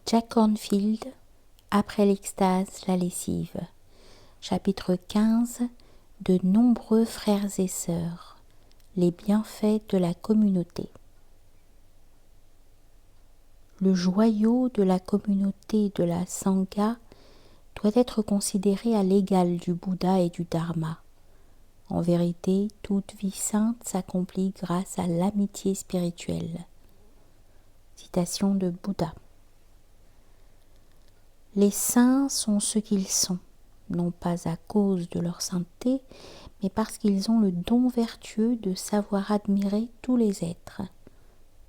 Jack Kornfield, Après l'extase, la lessive. Chapitre 15. De nombreux frères et sœurs. Les bienfaits de la communauté. Le joyau de la communauté de la Sangha doit être considéré à l'égal du Bouddha et du Dharma. En vérité, toute vie sainte s'accomplit grâce à l'amitié spirituelle. Citation de Bouddha. Les saints sont ce qu'ils sont, non pas à cause de leur sainteté, mais parce qu'ils ont le don vertueux de savoir admirer tous les êtres.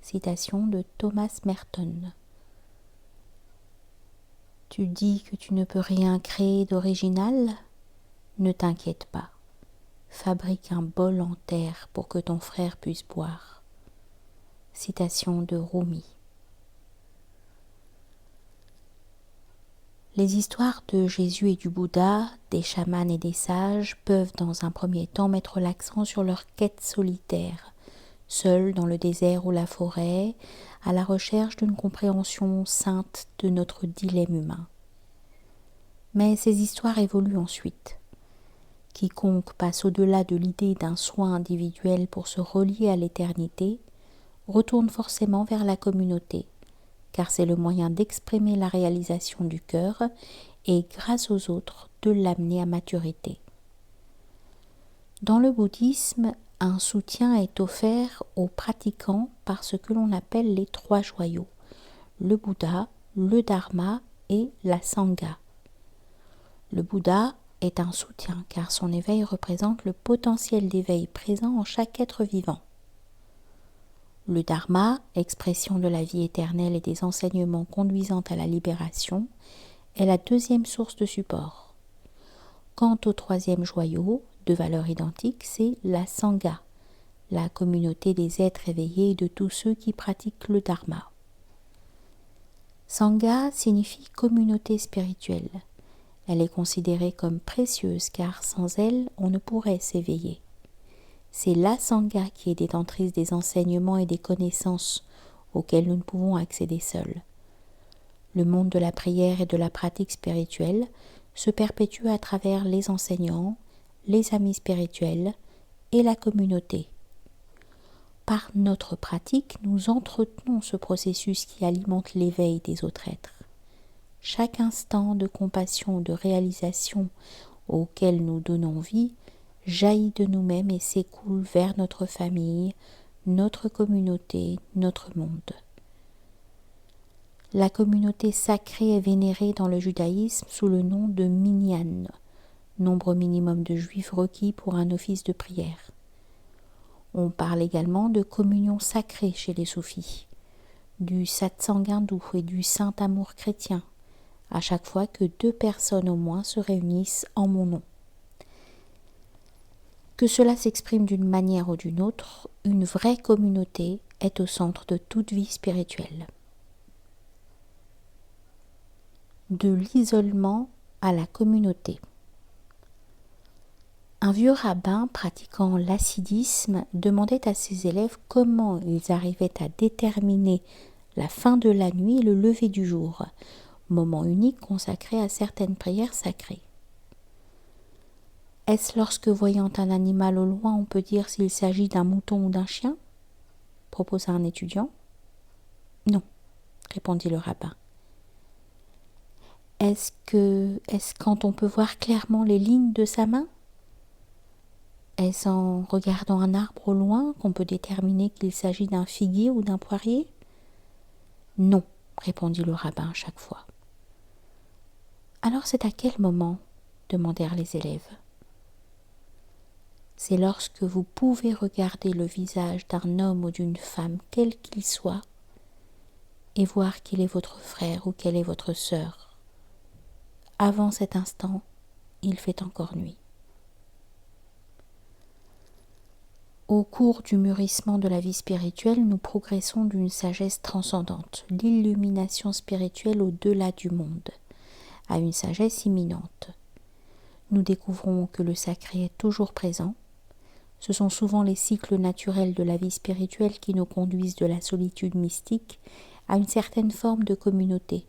Citation de Thomas Merton. Tu dis que tu ne peux rien créer d'original ? Ne t'inquiète pas. Fabrique un bol en terre pour que ton frère puisse boire. Citation de Rumi. Les histoires de Jésus et du Bouddha, des chamans et des sages peuvent dans un premier temps mettre l'accent sur leur quête solitaire, seuls dans le désert ou la forêt, à la recherche d'une compréhension sainte de notre dilemme humain. Mais ces histoires évoluent ensuite. Quiconque passe au-delà de l'idée d'un soin individuel pour se relier à l'éternité, retourne forcément vers la communauté, car c'est le moyen d'exprimer la réalisation du cœur et, grâce aux autres, de l'amener à maturité. Dans le bouddhisme, un soutien est offert aux pratiquants par ce que l'on appelle les trois joyaux, le Bouddha, le Dharma et la Sangha. Le Bouddha est un soutien car son éveil représente le potentiel d'éveil présent en chaque être vivant. Le Dharma, expression de la vie éternelle et des enseignements conduisant à la libération, est la deuxième source de support. Quant au troisième joyau, de valeur identique, c'est la Sangha, la communauté des êtres éveillés et de tous ceux qui pratiquent le Dharma. Sangha signifie communauté spirituelle. Elle est considérée comme précieuse car sans elle, on ne pourrait s'éveiller. C'est la Sangha qui est détentrice des enseignements et des connaissances auxquelles nous ne pouvons accéder seuls. Le monde de la prière et de la pratique spirituelle se perpétue à travers les enseignants, les amis spirituels et la communauté. Par notre pratique, nous entretenons ce processus qui alimente l'éveil des autres êtres. Chaque instant de compassion, de réalisation auquel nous donnons vie, jaillit de nous-mêmes et s'écoule vers notre famille, notre communauté, notre monde. La communauté sacrée est vénérée dans le judaïsme sous le nom de minyan, nombre minimum de juifs requis pour un office de prière. On parle également de communion sacrée chez les soufis, du satsang hindou et du saint amour chrétien, à chaque fois que 2 personnes au moins se réunissent en mon nom. Que cela s'exprime d'une manière ou d'une autre, une vraie communauté est au centre de toute vie spirituelle. De l'isolement à la communauté. Un vieux rabbin pratiquant l'hassidisme demandait à ses élèves comment ils arrivaient à déterminer la fin de la nuit et le lever du jour, moment unique consacré à certaines prières sacrées. Est-ce lorsque voyant un animal au loin, on peut dire s'il s'agit d'un mouton ou d'un chien ? Proposa un étudiant. Non, répondit le rabbin. Est-ce quand on peut voir clairement les lignes de sa main ? Est-ce en regardant un arbre au loin qu'on peut déterminer qu'il s'agit d'un figuier ou d'un poirier ? Non, répondit le rabbin à chaque fois. Alors c'est à quel moment ? Demandèrent les élèves. C'est lorsque vous pouvez regarder le visage d'un homme ou d'une femme, quel qu'il soit, et voir qu'il est votre frère ou qu'elle est votre sœur. Avant cet instant, il fait encore nuit. Au cours du mûrissement de la vie spirituelle, nous progressons d'une sagesse transcendante, l'illumination spirituelle au-delà du monde, à une sagesse imminente. Nous découvrons que le sacré est toujours présent. Ce sont souvent les cycles naturels de la vie spirituelle qui nous conduisent de la solitude mystique à une certaine forme de communauté,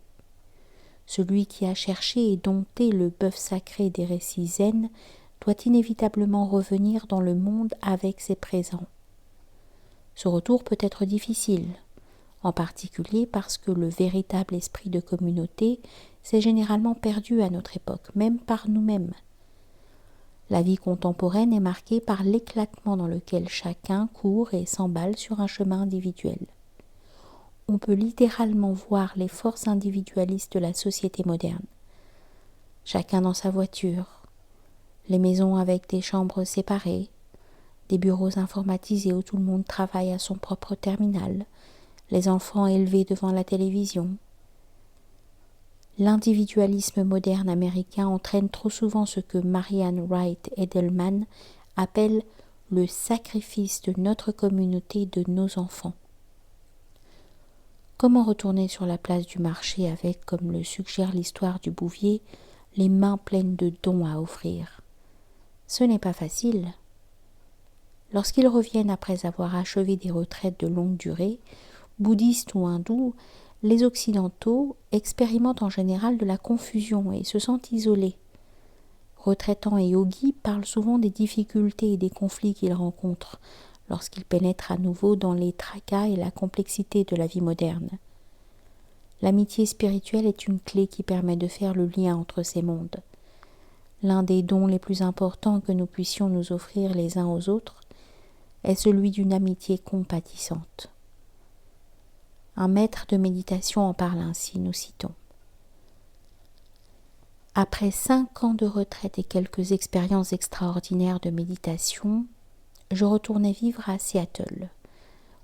Celui qui a cherché et dompté le bœuf sacré des récits zen doit inévitablement revenir dans le monde avec ses présents. Ce retour peut être difficile, en particulier parce que le véritable esprit de communauté s'est généralement perdu à notre époque, même par nous-mêmes. La vie contemporaine est marquée par l'éclatement dans lequel chacun court et s'emballe sur un chemin individuel. On peut littéralement voir les forces individualistes de la société moderne. Chacun dans sa voiture, les maisons avec des chambres séparées, des bureaux informatisés où tout le monde travaille à son propre terminal, les enfants élevés devant la télévision. L'individualisme moderne américain entraîne trop souvent ce que Marianne Wright Edelman appelle le sacrifice de notre communauté et de nos enfants. Comment retourner sur la place du marché avec, comme le suggère l'histoire du Bouvier, les mains pleines de dons à offrir? Ce n'est pas facile. Lorsqu'ils reviennent après avoir achevé des retraites de longue durée, bouddhistes ou hindous, les Occidentaux expérimentent en général de la confusion et se sentent isolés. Retraitants et yogis parlent souvent des difficultés et des conflits qu'ils rencontrent lorsqu'ils pénètrent à nouveau dans les tracas et la complexité de la vie moderne. L'amitié spirituelle est une clé qui permet de faire le lien entre ces mondes. L'un des dons les plus importants que nous puissions nous offrir les uns aux autres est celui d'une amitié compatissante. Un maître de méditation en parle ainsi, nous citons. Après 5 ans de retraite et quelques expériences extraordinaires de méditation, je retournais vivre à Seattle.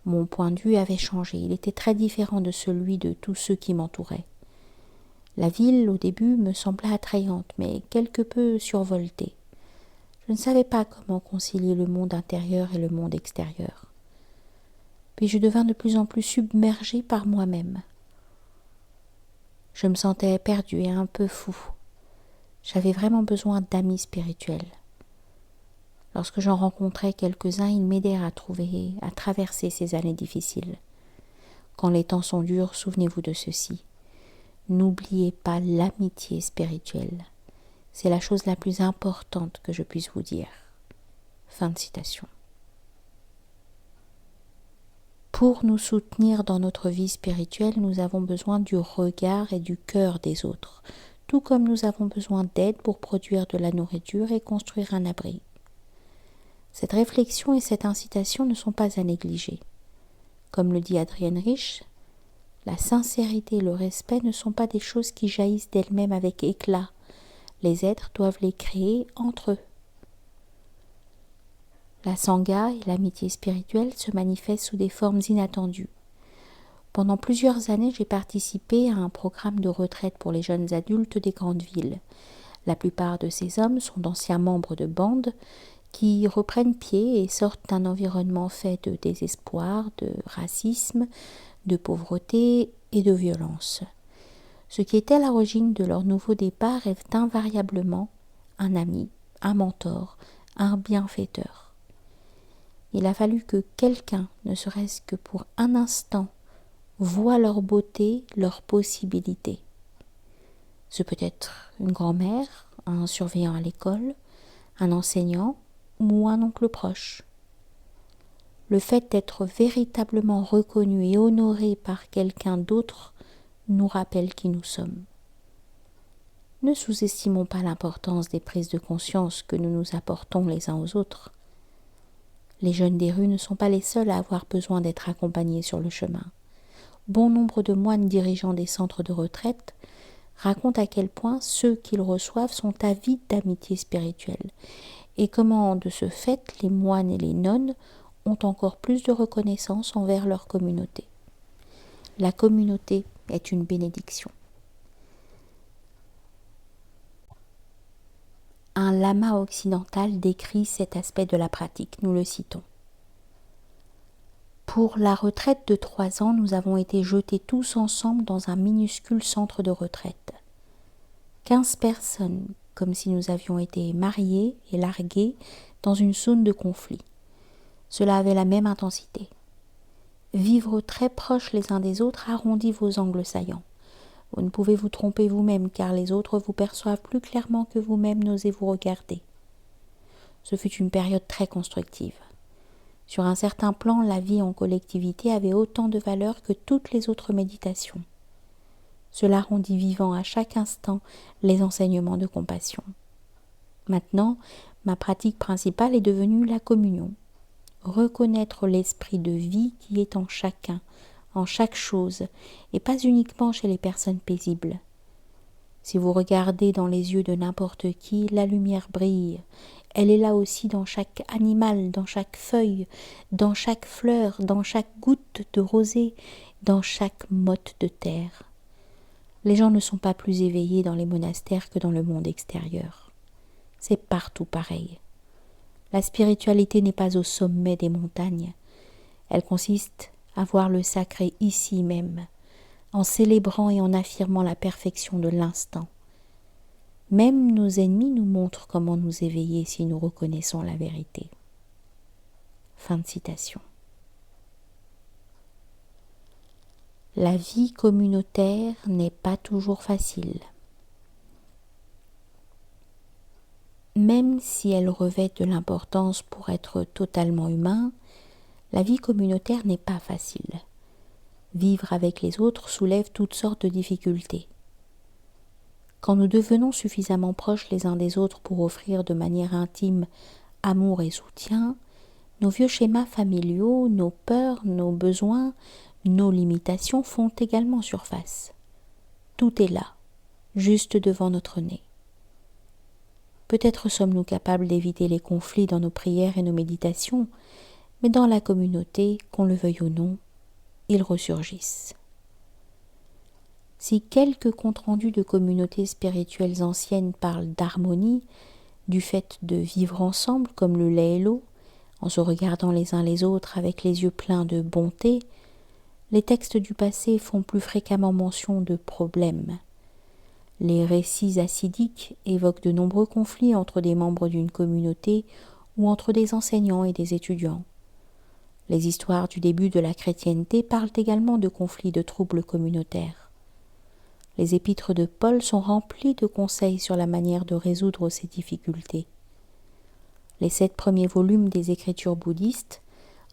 Mon point de vue avait changé, il était très différent de celui de tous ceux qui m'entouraient. La ville, au début, me semblait attrayante, mais quelque peu survoltée. Je ne savais pas comment concilier le monde intérieur et le monde extérieur. Puis je devins de plus en plus submergée par moi-même. Je me sentais perdue et un peu fou. J'avais vraiment besoin d'amis spirituels. Lorsque j'en rencontrais quelques-uns, ils m'aidèrent à traverser ces années difficiles. Quand les temps sont durs, souvenez-vous de ceci. N'oubliez pas l'amitié spirituelle. C'est la chose la plus importante que je puisse vous dire. Fin de citation. Pour nous soutenir dans notre vie spirituelle, nous avons besoin du regard et du cœur des autres, tout comme nous avons besoin d'aide pour produire de la nourriture et construire un abri. Cette réflexion et cette incitation ne sont pas à négliger. Comme le dit Adrienne Rich, la sincérité et le respect ne sont pas des choses qui jaillissent d'elles-mêmes avec éclat. Les êtres doivent les créer entre eux. La sangha et l'amitié spirituelle se manifestent sous des formes inattendues. Pendant plusieurs années, j'ai participé à un programme de retraite pour les jeunes adultes des grandes villes. La plupart de ces hommes sont d'anciens membres de bandes qui reprennent pied et sortent d'un environnement fait de désespoir, de racisme, de pauvreté et de violence. Ce qui était à l'origine de leur nouveau départ est invariablement un ami, un mentor, un bienfaiteur. Il a fallu que quelqu'un, ne serait-ce que pour un instant, voie leur beauté, leur possibilité. Ce peut être une grand-mère, un surveillant à l'école, un enseignant ou un oncle proche. Le fait d'être véritablement reconnu et honoré par quelqu'un d'autre nous rappelle qui nous sommes. Ne sous-estimons pas l'importance des prises de conscience que nous nous apportons les uns aux autres. Les jeunes des rues ne sont pas les seuls à avoir besoin d'être accompagnés sur le chemin. Bon nombre de moines dirigeant des centres de retraite racontent à quel point ceux qu'ils reçoivent sont avides d'amitié spirituelle et comment, de ce fait, les moines et les nonnes ont encore plus de reconnaissance envers leur communauté. La communauté est une bénédiction. Un lama occidental décrit cet aspect de la pratique, nous le citons. Pour la retraite de 3 ans, nous avons été jetés tous ensemble dans un minuscule centre de retraite. 15 personnes, comme si nous avions été mariés et largués dans une zone de conflit. Cela avait la même intensité. Vivre très proches les uns des autres arrondit vos angles saillants. Vous ne pouvez vous tromper vous-même car les autres vous perçoivent plus clairement que vous-même n'osez vous regarder. Ce fut une période très constructive. Sur un certain plan, la vie en collectivité avait autant de valeur que toutes les autres méditations. Cela rendit vivant à chaque instant les enseignements de compassion. Maintenant, ma pratique principale est devenue la communion. Reconnaître l'esprit de vie qui est en chacun, en chaque chose, et pas uniquement chez les personnes paisibles. Si vous regardez dans les yeux de n'importe qui, la lumière brille. Elle est là aussi dans chaque animal, dans chaque feuille, dans chaque fleur, dans chaque goutte de rosée, dans chaque motte de terre. Les gens ne sont pas plus éveillés dans les monastères que dans le monde extérieur. C'est partout pareil. La spiritualité n'est pas au sommet des montagnes. Elle consiste à voir le sacré ici même, en célébrant et en affirmant la perfection de l'instant. Même nos ennemis nous montrent comment nous éveiller si nous reconnaissons la vérité. Fin de citation. La vie communautaire n'est pas toujours facile. Même si elle revêt de l'importance pour être totalement humain, la vie communautaire n'est pas facile. Vivre avec les autres soulève toutes sortes de difficultés. Quand nous devenons suffisamment proches les uns des autres pour offrir de manière intime amour et soutien, nos vieux schémas familiaux, nos peurs, nos besoins, nos limitations font également surface. Tout est là, juste devant notre nez. Peut-être sommes-nous capables d'éviter les conflits dans nos prières et nos méditations, mais dans la communauté, qu'on le veuille ou non, ils ressurgissent. Si quelques comptes rendus de communautés spirituelles anciennes parlent d'harmonie, du fait de vivre ensemble comme le lait et l'eau, en se regardant les uns les autres avec les yeux pleins de bonté, les textes du passé font plus fréquemment mention de problèmes. Les récits acidiques évoquent de nombreux conflits entre des membres d'une communauté ou entre des enseignants et des étudiants. Les histoires du début de la chrétienté parlent également de conflits de troubles communautaires. Les épîtres de Paul sont remplies de conseils sur la manière de résoudre ces difficultés. Les 7 premiers volumes des écritures bouddhistes,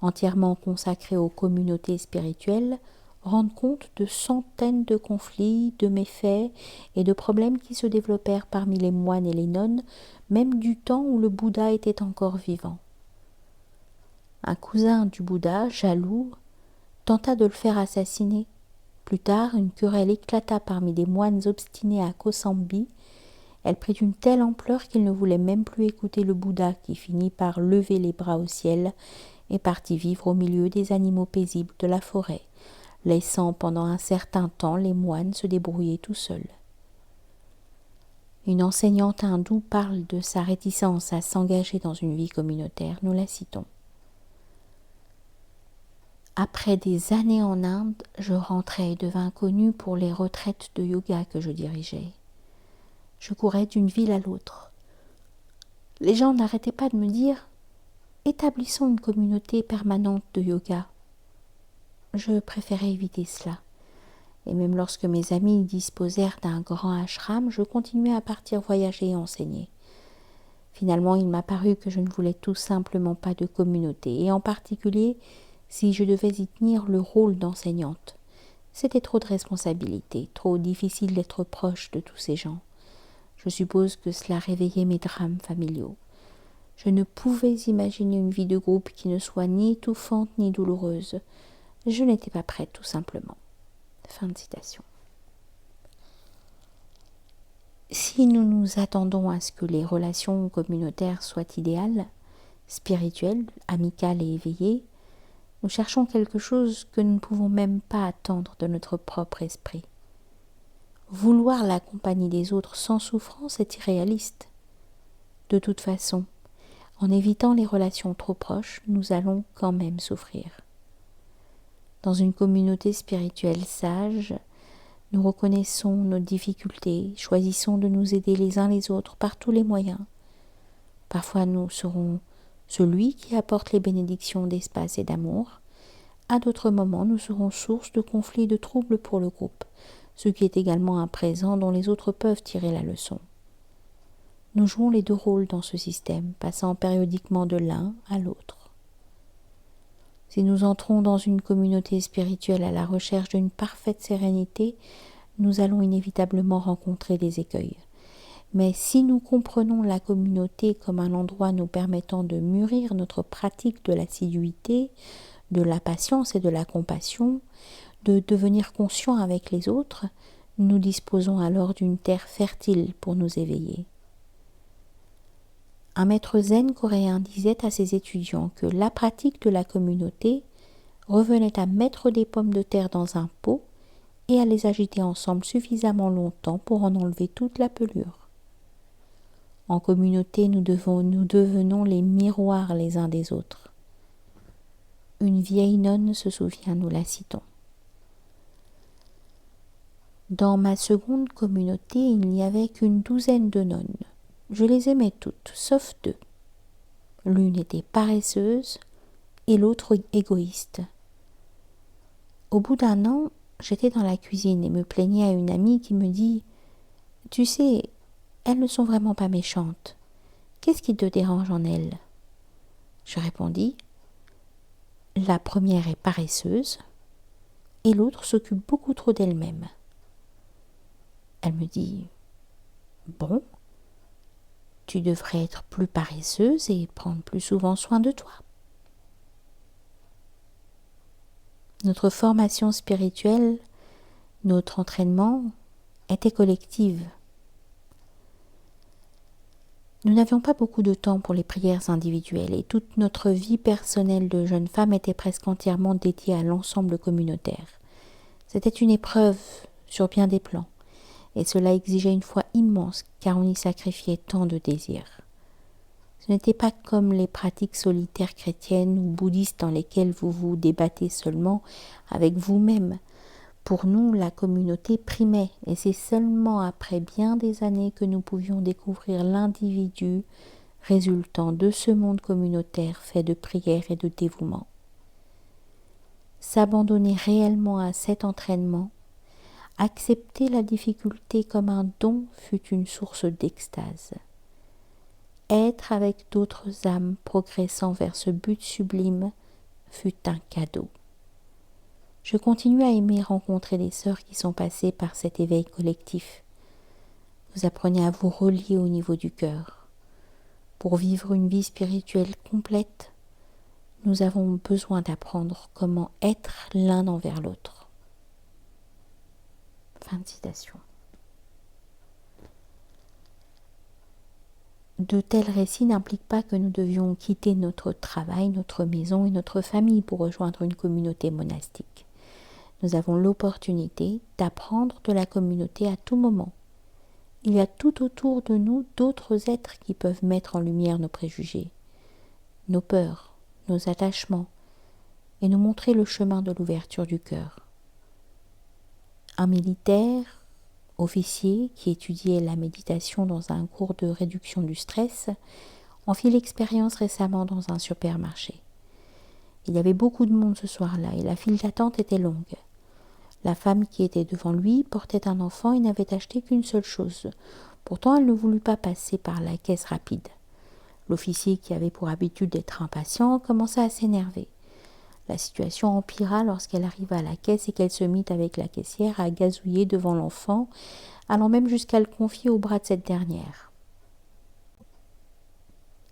entièrement consacrés aux communautés spirituelles, rendent compte de centaines de conflits, de méfaits et de problèmes qui se développèrent parmi les moines et les nonnes, même du temps où le Bouddha était encore vivant. Un cousin du Bouddha, jaloux, tenta de le faire assassiner. Plus tard, une querelle éclata parmi des moines obstinés à Kosambi. Elle prit une telle ampleur qu'il ne voulait même plus écouter le Bouddha, qui finit par lever les bras au ciel et partit vivre au milieu des animaux paisibles de la forêt, laissant pendant un certain temps les moines se débrouiller tout seuls. Une enseignante hindoue parle de sa réticence à s'engager dans une vie communautaire, nous la citons. Après des années en Inde, je rentrai et devins connue pour les retraites de yoga que je dirigeais. Je courais d'une ville à l'autre. Les gens n'arrêtaient pas de me dire « Établissons une communauté permanente de yoga ». Je préférais éviter cela. Et même lorsque mes amis disposèrent d'un grand ashram, je continuais à partir voyager et enseigner. Finalement, il m'a paru que je ne voulais tout simplement pas de communauté, et en particulier si je devais y tenir le rôle d'enseignante. C'était trop de responsabilités, trop difficile d'être proche de tous ces gens. Je suppose que cela réveillait mes drames familiaux. Je ne pouvais imaginer une vie de groupe qui ne soit ni étouffante ni douloureuse. Je n'étais pas prête, tout simplement. Fin de citation. Si nous nous attendons à ce que les relations communautaires soient idéales, spirituelles, amicales et éveillées, nous cherchons quelque chose que nous ne pouvons même pas attendre de notre propre esprit. Vouloir la compagnie des autres sans souffrance est irréaliste. De toute façon, en évitant les relations trop proches, nous allons quand même souffrir. Dans une communauté spirituelle sage, nous reconnaissons nos difficultés, choisissons de nous aider les uns les autres par tous les moyens. Parfois nous serons celui qui apporte les bénédictions d'espace et d'amour. À d'autres moments, nous serons source de conflits et de troubles pour le groupe. ce qui est également un présent dont les autres peuvent tirer la leçon. Nous jouons les deux rôles dans ce système, passant périodiquement de l'un à l'autre. Si nous entrons dans une communauté spirituelle à la recherche d'une parfaite sérénité, nous allons inévitablement rencontrer des écueils. Mais si nous comprenons la communauté comme un endroit nous permettant de mûrir notre pratique de l'assiduité, de la patience et de la compassion, de devenir conscients avec les autres, nous disposons alors d'une terre fertile pour nous éveiller. Un maître zen coréen disait à ses étudiants que la pratique de la communauté revenait à mettre des pommes de terre dans un pot et à les agiter ensemble suffisamment longtemps pour en enlever toute la pelure. En communauté, nous devenons les miroirs les uns des autres. Une vieille nonne se souvient, nous la citons. Dans ma seconde communauté, il n'y avait qu'une douzaine de nonnes. Je les aimais toutes, sauf deux. L'une était paresseuse et l'autre égoïste. Au bout d'un an, j'étais dans la cuisine et me plaignais à une amie qui me dit « Tu sais, elles ne sont vraiment pas méchantes. Qu'est-ce qui te dérange en elles ?» Je répondis « La première est paresseuse et l'autre s'occupe beaucoup trop d'elle-même. » Elle me dit « Bon, tu devrais être plus paresseuse et prendre plus souvent soin de toi. » Notre formation spirituelle, notre entraînement était collective. Nous n'avions pas beaucoup de temps pour les prières individuelles et toute notre vie personnelle de jeune femme était presque entièrement dédiée à l'ensemble communautaire. C'était une épreuve sur bien des plans. Et cela exigeait une foi immense, car on y sacrifiait tant de désirs. Ce n'était pas comme les pratiques solitaires chrétiennes ou bouddhistes dans lesquelles vous vous débattez seulement avec vous-même. Pour nous, la communauté primait, et c'est seulement après bien des années que nous pouvions découvrir l'individu résultant de ce monde communautaire fait de prière et de dévouement. S'abandonner réellement à cet entraînement, accepter la difficulté comme un don fut une source d'extase. Être avec d'autres âmes progressant vers ce but sublime fut un cadeau. Je continue à aimer rencontrer des sœurs qui sont passées par cet éveil collectif. Vous apprenez à vous relier au niveau du cœur. Pour vivre une vie spirituelle complète, nous avons besoin d'apprendre comment être l'un envers l'autre. Fin de citation. De tels récits n'impliquent pas que nous devions quitter notre travail, notre maison et notre famille pour rejoindre une communauté monastique. Nous avons l'opportunité d'apprendre de la communauté à tout moment. Il y a tout autour de nous d'autres êtres qui peuvent mettre en lumière nos préjugés, nos peurs, nos attachements et nous montrer le chemin de l'ouverture du cœur. Un militaire, officier, qui étudiait la méditation dans un cours de réduction du stress, en fit l'expérience récemment dans un supermarché. Il y avait beaucoup de monde ce soir-là et la file d'attente était longue. La femme qui était devant lui portait un enfant et n'avait acheté qu'une seule chose. Pourtant, elle ne voulut pas passer par la caisse rapide. L'officier, qui avait pour habitude d'être impatient, commença à s'énerver. La situation empira lorsqu'elle arriva à la caisse et qu'elle se mit avec la caissière à gazouiller devant l'enfant, allant même jusqu'à le confier au bras de cette dernière.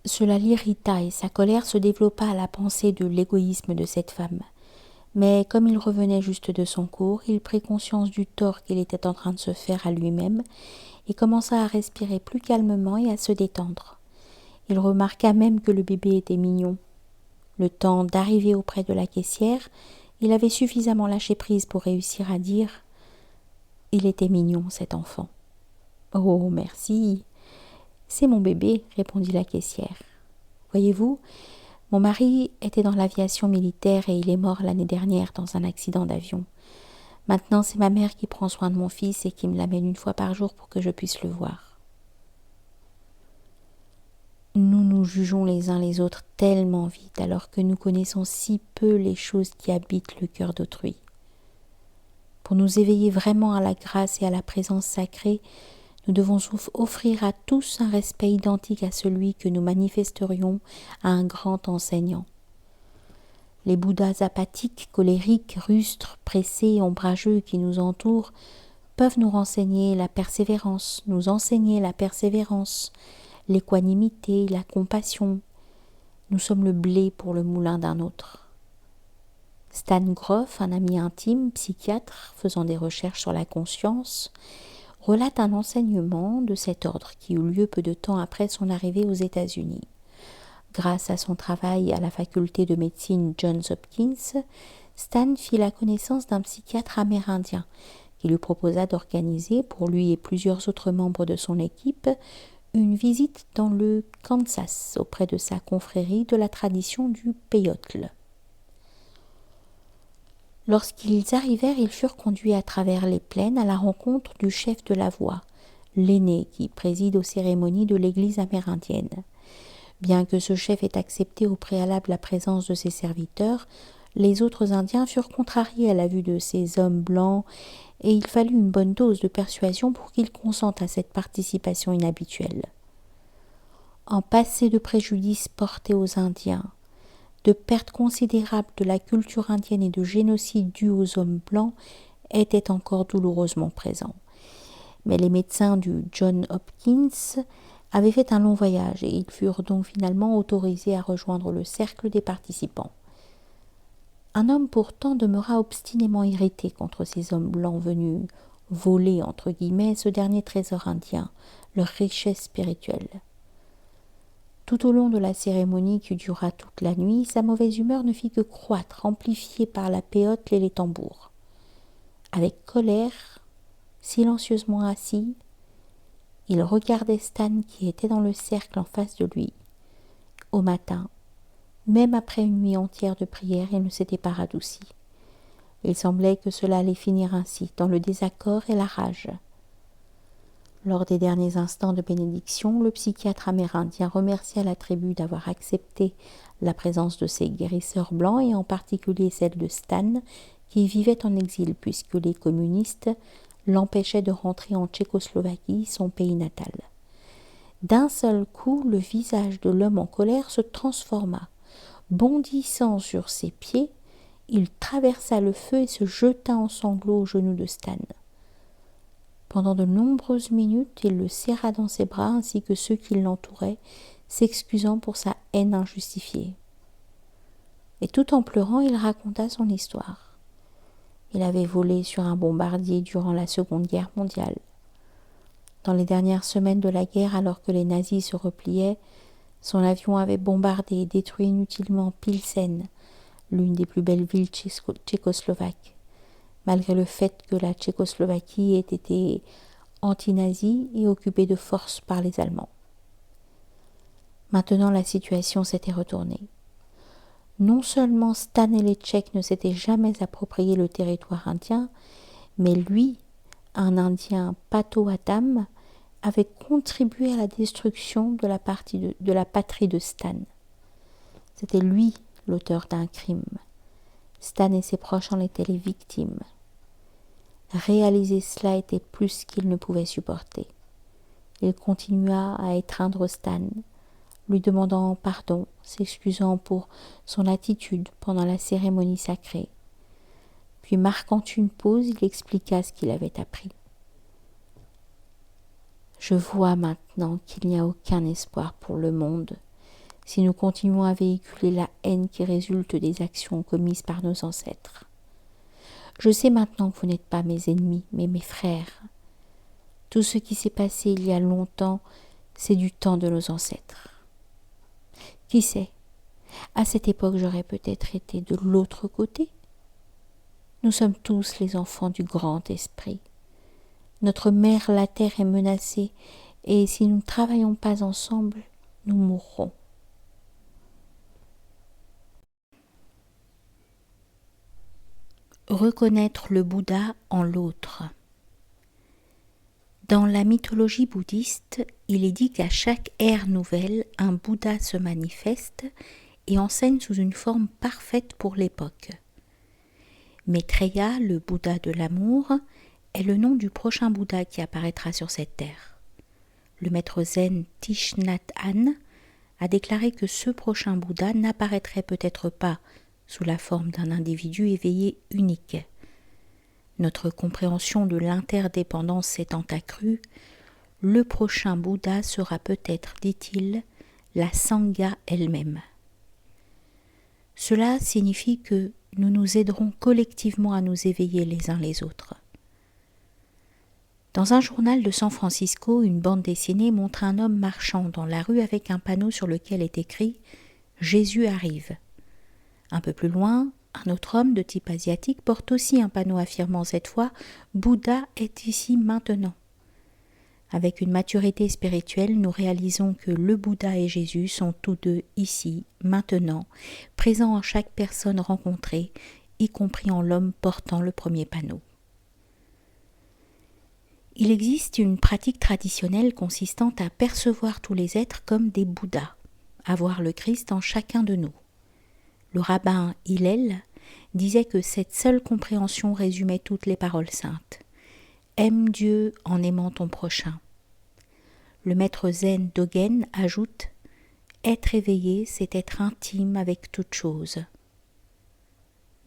Cela l'irrita et sa colère se développa à la pensée de l'égoïsme de cette femme. Mais comme il revenait juste de son cours, il prit conscience du tort qu'il était en train de se faire à lui-même et commença à respirer plus calmement et à se détendre. Il remarqua même que le bébé était mignon. Le temps d'arriver auprès de la caissière, il avait suffisamment lâché prise pour réussir à dire « Il était mignon, cet enfant. »« Oh, merci. C'est mon bébé, » répondit la caissière. « Voyez-vous, mon mari était dans l'aviation militaire et il est mort l'année dernière dans un accident d'avion. Maintenant, c'est ma mère qui prend soin de mon fils et qui me l'amène une fois par jour pour que je puisse le voir. » Nous nous jugeons les uns les autres tellement vite alors que nous connaissons si peu les choses qui habitent le cœur d'autrui. Pour nous éveiller vraiment à la grâce et à la présence sacrée, nous devons offrir à tous un respect identique à celui que nous manifesterions à un grand enseignant. Les Bouddhas apathiques, colériques, rustres, pressés, ombrageux qui nous entourent peuvent nous enseigner la persévérance, l'équanimité, la compassion. Nous sommes le blé pour le moulin d'un autre. Stan Grof, un ami intime, psychiatre, faisant des recherches sur la conscience, relate un enseignement de cet ordre qui eut lieu peu de temps après son arrivée aux États-Unis. Grâce à son travail à la faculté de médecine Johns Hopkins, Stan fit la connaissance d'un psychiatre amérindien qui lui proposa d'organiser, pour lui et plusieurs autres membres de son équipe, une visite dans le Kansas auprès de sa confrérie de la tradition du Peyotle. Lorsqu'ils arrivèrent, ils furent conduits à travers les plaines à la rencontre du chef de la voie, l'aîné qui préside aux cérémonies de l'église amérindienne. Bien que ce chef ait accepté au préalable la présence de ses serviteurs, les autres Indiens furent contrariés à la vue de ces hommes blancs et il fallut une bonne dose de persuasion pour qu'ils consentent à cette participation inhabituelle. En passé de préjudices portés aux Indiens, de pertes considérables de la culture indienne et de génocide dû aux hommes blancs étaient encore douloureusement présents. Mais les médecins du Johns Hopkins avaient fait un long voyage et ils furent donc finalement autorisés à rejoindre le cercle des participants. Un homme pourtant demeura obstinément irrité contre ces hommes blancs venus voler, entre guillemets, ce dernier trésor indien, leur richesse spirituelle. Tout au long de la cérémonie qui dura toute la nuit, sa mauvaise humeur ne fit que croître, amplifiée par la péotle et les tambours. Avec colère, silencieusement assis, il regardait Stan qui était dans le cercle en face de lui. Au matin, même après une nuit entière de prière, il ne s'était pas radouci. Il semblait que cela allait finir ainsi, dans le désaccord et la rage. Lors des derniers instants de bénédiction, le psychiatre amérindien remercia la tribu d'avoir accepté la présence de ces guérisseurs blancs et en particulier celle de Stan, qui vivait en exil puisque les communistes l'empêchaient de rentrer en Tchécoslovaquie, son pays natal. D'un seul coup, le visage de l'homme en colère se transforma. Bondissant sur ses pieds, il traversa le feu et se jeta en sanglots aux genoux de Stan. Pendant de nombreuses minutes, il le serra dans ses bras ainsi que ceux qui l'entouraient, s'excusant pour sa haine injustifiée. Et tout en pleurant, il raconta son histoire. Il avait volé sur un bombardier durant la Seconde Guerre mondiale. Dans les dernières semaines de la guerre, alors que les nazis se repliaient, son avion avait bombardé et détruit inutilement Pilsen, l'une des plus belles villes tchécoslovaques. Malgré le fait que la Tchécoslovaquie ait été anti-nazie et occupée de force par les Allemands. Maintenant, la situation s'était retournée. Non seulement Stan et les Tchèques ne s'étaient jamais approprié le territoire indien, mais lui, un Indien Potawatomi, avait contribué à la destruction de la patrie de Stan. C'était lui l'auteur d'un crime. Stan et ses proches en étaient les victimes. Réaliser cela était plus qu'il ne pouvait supporter. Il continua à étreindre Stan, lui demandant pardon, s'excusant pour son attitude pendant la cérémonie sacrée. Puis, marquant une pause, il expliqua ce qu'il avait appris. Je vois maintenant qu'il n'y a aucun espoir pour le monde si nous continuons à véhiculer la haine qui résulte des actions commises par nos ancêtres. Je sais maintenant que vous n'êtes pas mes ennemis, mais mes frères. Tout ce qui s'est passé il y a longtemps, c'est du temps de nos ancêtres. Qui sait, à cette époque j'aurais peut-être été de l'autre côté. Nous sommes tous les enfants du grand esprit. Notre mère, la terre, est menacée, et si nous ne travaillons pas ensemble, nous mourrons. Reconnaître le Bouddha en l'autre. Dans la mythologie bouddhiste, il est dit qu'à chaque ère nouvelle, un Bouddha se manifeste et enseigne sous une forme parfaite pour l'époque. Maitreya, le Bouddha de l'amour, est le nom du prochain Bouddha qui apparaîtra sur cette terre. Le maître zen Thich Nhat Hanh a déclaré que ce prochain Bouddha n'apparaîtrait peut-être pas sous la forme d'un individu éveillé unique. Notre compréhension de l'interdépendance s'étant accrue, le prochain Bouddha sera peut-être, dit-il, la Sangha elle-même. Cela signifie que nous nous aiderons collectivement à nous éveiller les uns les autres. Dans un journal de San Francisco, une bande dessinée montre un homme marchant dans la rue avec un panneau sur lequel est écrit « Jésus arrive ». Un peu plus loin, un autre homme de type asiatique porte aussi un panneau affirmant cette fois « Bouddha est ici maintenant ». Avec une maturité spirituelle, nous réalisons que le Bouddha et Jésus sont tous deux ici, maintenant, présents en chaque personne rencontrée, y compris en l'homme portant le premier panneau. Il existe une pratique traditionnelle consistant à percevoir tous les êtres comme des Bouddhas, à voir le Christ en chacun de nous. Le rabbin Hillel disait que cette seule compréhension résumait toutes les paroles saintes. Aime Dieu en aimant ton prochain. Le maître zen Dogen ajoute « Être éveillé, c'est être intime avec toute chose ».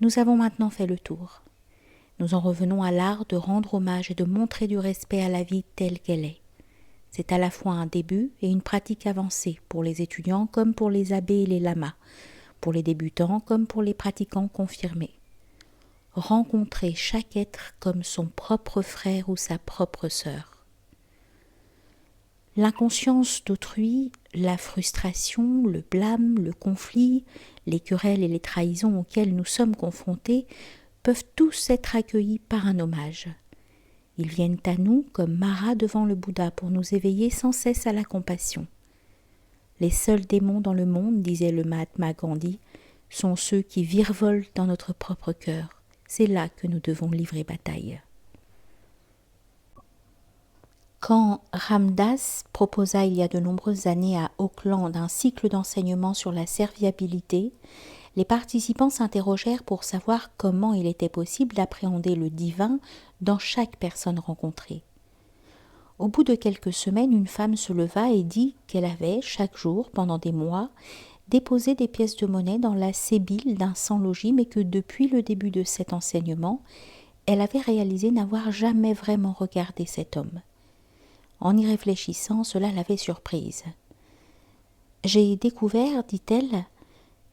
Nous avons maintenant fait le tour. Nous en revenons à l'art de rendre hommage et de montrer du respect à la vie telle qu'elle est. C'est à la fois un début et une pratique avancée pour les étudiants comme pour les abbés et les lamas, pour les débutants comme pour les pratiquants confirmés. Rencontrer chaque être comme son propre frère ou sa propre sœur. L'inconscience d'autrui, la frustration, le blâme, le conflit, les querelles et les trahisons auxquelles nous sommes confrontés peuvent tous être accueillis par un hommage. Ils viennent à nous comme Mara devant le Bouddha pour nous éveiller sans cesse à la compassion. Les seuls démons dans le monde, disait le Mahatma Gandhi, sont ceux qui virevoltent dans notre propre cœur. C'est là que nous devons livrer bataille. Quand Ram Dass proposa il y a de nombreuses années à Auckland un cycle d'enseignement sur la serviabilité, les participants s'interrogèrent pour savoir comment il était possible d'appréhender le divin dans chaque personne rencontrée. Au bout de quelques semaines, une femme se leva et dit qu'elle avait, chaque jour, pendant des mois, déposé des pièces de monnaie dans la sébile d'un sans-logis, mais que depuis le début de cet enseignement, elle avait réalisé n'avoir jamais vraiment regardé cet homme. En y réfléchissant, cela l'avait surprise. « J'ai découvert, dit-elle,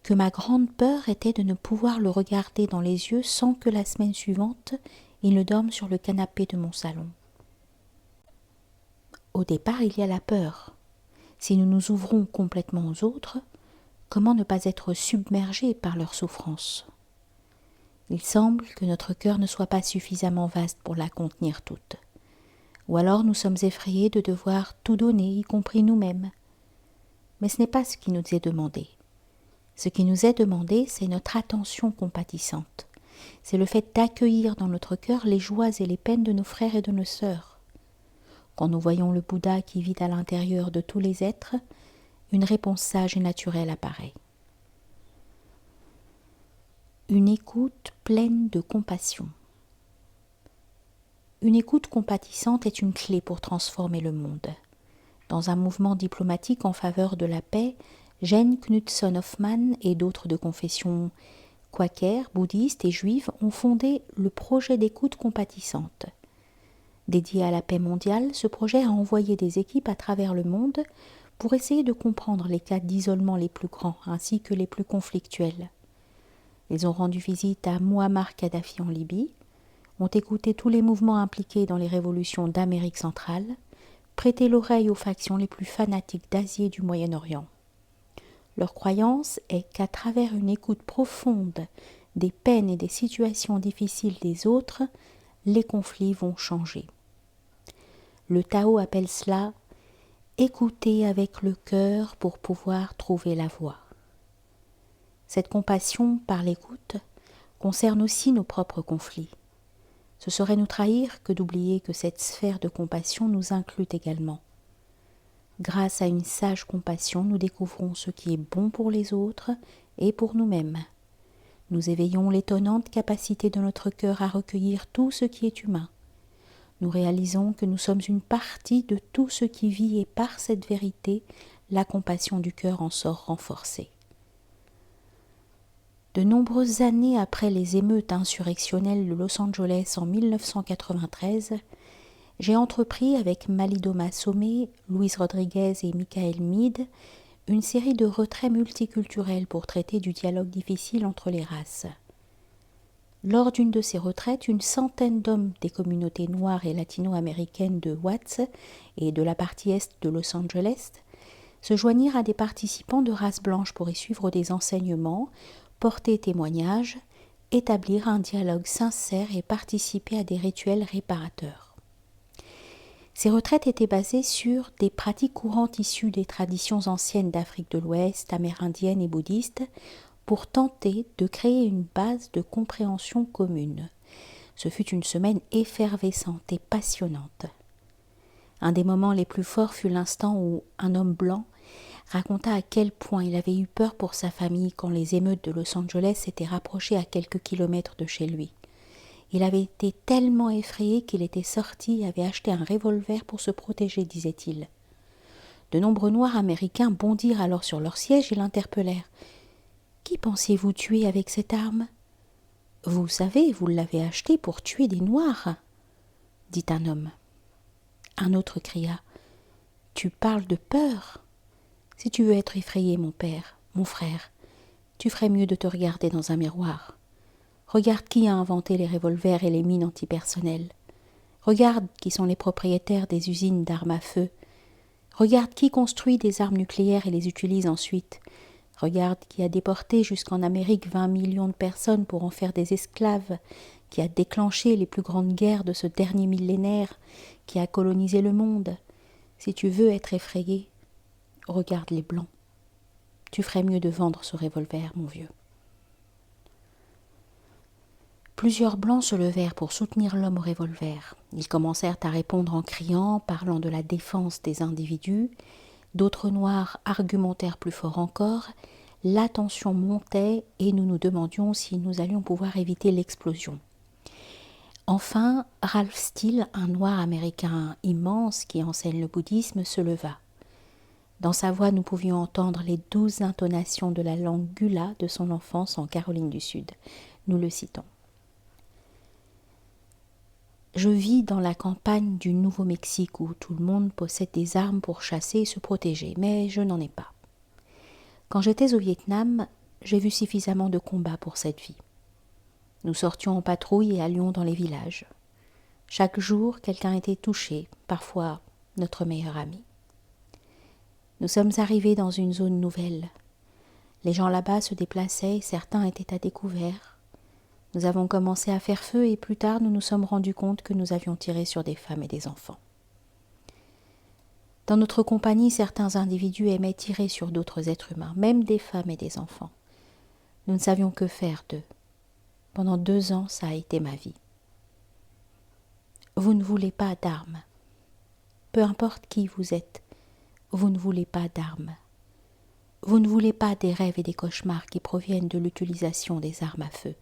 que ma grande peur était de ne pouvoir le regarder dans les yeux sans que la semaine suivante, il ne dorme sur le canapé de mon salon. » Au départ, il y a la peur. Si nous nous ouvrons complètement aux autres, comment ne pas être submergés par leur souffrance ? Il semble que notre cœur ne soit pas suffisamment vaste pour la contenir toute. Ou alors nous sommes effrayés de devoir tout donner, y compris nous-mêmes. Mais ce n'est pas ce qui nous est demandé. Ce qui nous est demandé, c'est notre attention compatissante. C'est le fait d'accueillir dans notre cœur les joies et les peines de nos frères et de nos sœurs. Quand nous voyons le Bouddha qui vit à l'intérieur de tous les êtres, une réponse sage et naturelle apparaît. Une écoute pleine de compassion. Une écoute compatissante est une clé pour transformer le monde. Dans un mouvement diplomatique en faveur de la paix, Jane Knudson Hoffmann et d'autres de confession quaker, bouddhistes et juives ont fondé le projet d'écoute compatissante. Dédié à la paix mondiale, ce projet a envoyé des équipes à travers le monde pour essayer de comprendre les cas d'isolement les plus grands ainsi que les plus conflictuels. Ils ont rendu visite à Mouammar Kadhafi en Libye, ont écouté tous les mouvements impliqués dans les révolutions d'Amérique centrale, prêté l'oreille aux factions les plus fanatiques d'Asie et du Moyen-Orient. Leur croyance est qu'à travers une écoute profonde des peines et des situations difficiles des autres, les conflits vont changer. Le Tao appelle cela « écouter avec le cœur pour pouvoir trouver la voie ». Cette compassion par l'écoute concerne aussi nos propres conflits. Ce serait nous trahir que d'oublier que cette sphère de compassion nous inclut également. Grâce à une sage compassion, nous découvrons ce qui est bon pour les autres et pour nous-mêmes. Nous éveillons l'étonnante capacité de notre cœur à recueillir tout ce qui est humain. Nous réalisons que nous sommes une partie de tout ce qui vit et par cette vérité, la compassion du cœur en sort renforcée. De nombreuses années après les émeutes insurrectionnelles de Los Angeles en 1993, j'ai entrepris avec Malidoma Somé, Luis Rodriguez et Michael Mead une série de retraits multiculturels pour traiter du dialogue difficile entre les races. Lors d'une de ces retraites, une centaine d'hommes des communautés noires et latino-américaines de Watts et de la partie est de Los Angeles se joignirent à des participants de race blanche pour y suivre des enseignements, porter témoignage, établir un dialogue sincère et participer à des rituels réparateurs. Ces retraites étaient basées sur des pratiques courantes issues des traditions anciennes d'Afrique de l'Ouest, amérindiennes et bouddhistes, pour tenter de créer une base de compréhension commune. Ce fut une semaine effervescente et passionnante. Un des moments les plus forts fut l'instant où un homme blanc raconta à quel point il avait eu peur pour sa famille quand les émeutes de Los Angeles s'étaient rapprochées à quelques kilomètres de chez lui. Il avait été tellement effrayé qu'il était sorti et avait acheté un revolver pour se protéger, disait-il. De nombreux Noirs américains bondirent alors sur leur siège et l'interpellèrent. « Qui pensiez-vous tuer avec cette arme ? »« Vous savez, vous l'avez acheté pour tuer des Noirs, » dit un homme. Un autre cria. « Tu parles de peur ? Si tu veux être effrayé, mon père, mon frère, tu ferais mieux de te regarder dans un miroir. Regarde qui a inventé les revolvers et les mines antipersonnelles. Regarde qui sont les propriétaires des usines d'armes à feu. Regarde qui construit des armes nucléaires et les utilise ensuite. Regarde qui a déporté jusqu'en Amérique 20 millions de personnes pour en faire des esclaves, qui a déclenché les plus grandes guerres de ce dernier millénaire, qui a colonisé le monde. Si tu veux être effrayé, regarde les Blancs. Tu ferais mieux de vendre ce revolver, mon vieux. » Plusieurs Blancs se levèrent pour soutenir l'homme au revolver. Ils commencèrent à répondre en criant, parlant de la défense des individus. D'autres Noirs argumentèrent plus fort encore. La tension montait et nous nous demandions si nous allions pouvoir éviter l'explosion. Enfin, Ralph Steele, un Noir américain immense qui enseigne le bouddhisme, se leva. Dans sa voix, nous pouvions entendre les douces intonations de la langue gula de son enfance en Caroline du Sud. Nous le citons. Je vis dans la campagne du Nouveau-Mexique où tout le monde possède des armes pour chasser et se protéger, mais je n'en ai pas. Quand j'étais au Vietnam, j'ai vu suffisamment de combats pour cette vie. Nous sortions en patrouille et allions dans les villages. Chaque jour, quelqu'un était touché, parfois notre meilleur ami. Nous sommes arrivés dans une zone nouvelle. Les gens là-bas se déplaçaient, certains étaient à découvert. Nous avons commencé à faire feu et plus tard nous nous sommes rendus compte que nous avions tiré sur des femmes et des enfants. Dans notre compagnie, certains individus aimaient tirer sur d'autres êtres humains, même des femmes et des enfants. Nous ne savions que faire d'eux. Pendant 2 ans, ça a été ma vie. Vous ne voulez pas d'armes. Peu importe qui vous êtes, vous ne voulez pas d'armes. Vous ne voulez pas des rêves et des cauchemars qui proviennent de l'utilisation des armes à feu.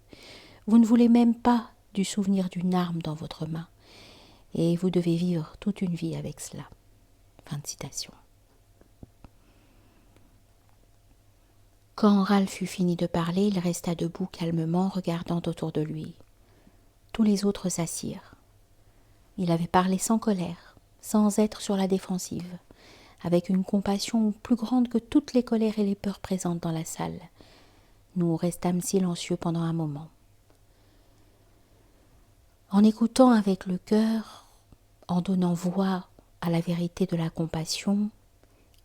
Vous ne voulez même pas du souvenir d'une arme dans votre main. Et vous devez vivre toute une vie avec cela. » Fin de citation. Quand Ralph eut fini de parler, il resta debout calmement, regardant autour de lui. Tous les autres s'assirent. Il avait parlé sans colère, sans être sur la défensive, avec une compassion plus grande que toutes les colères et les peurs présentes dans la salle. Nous restâmes silencieux pendant un moment. En écoutant avec le cœur, en donnant voix à la vérité de la compassion,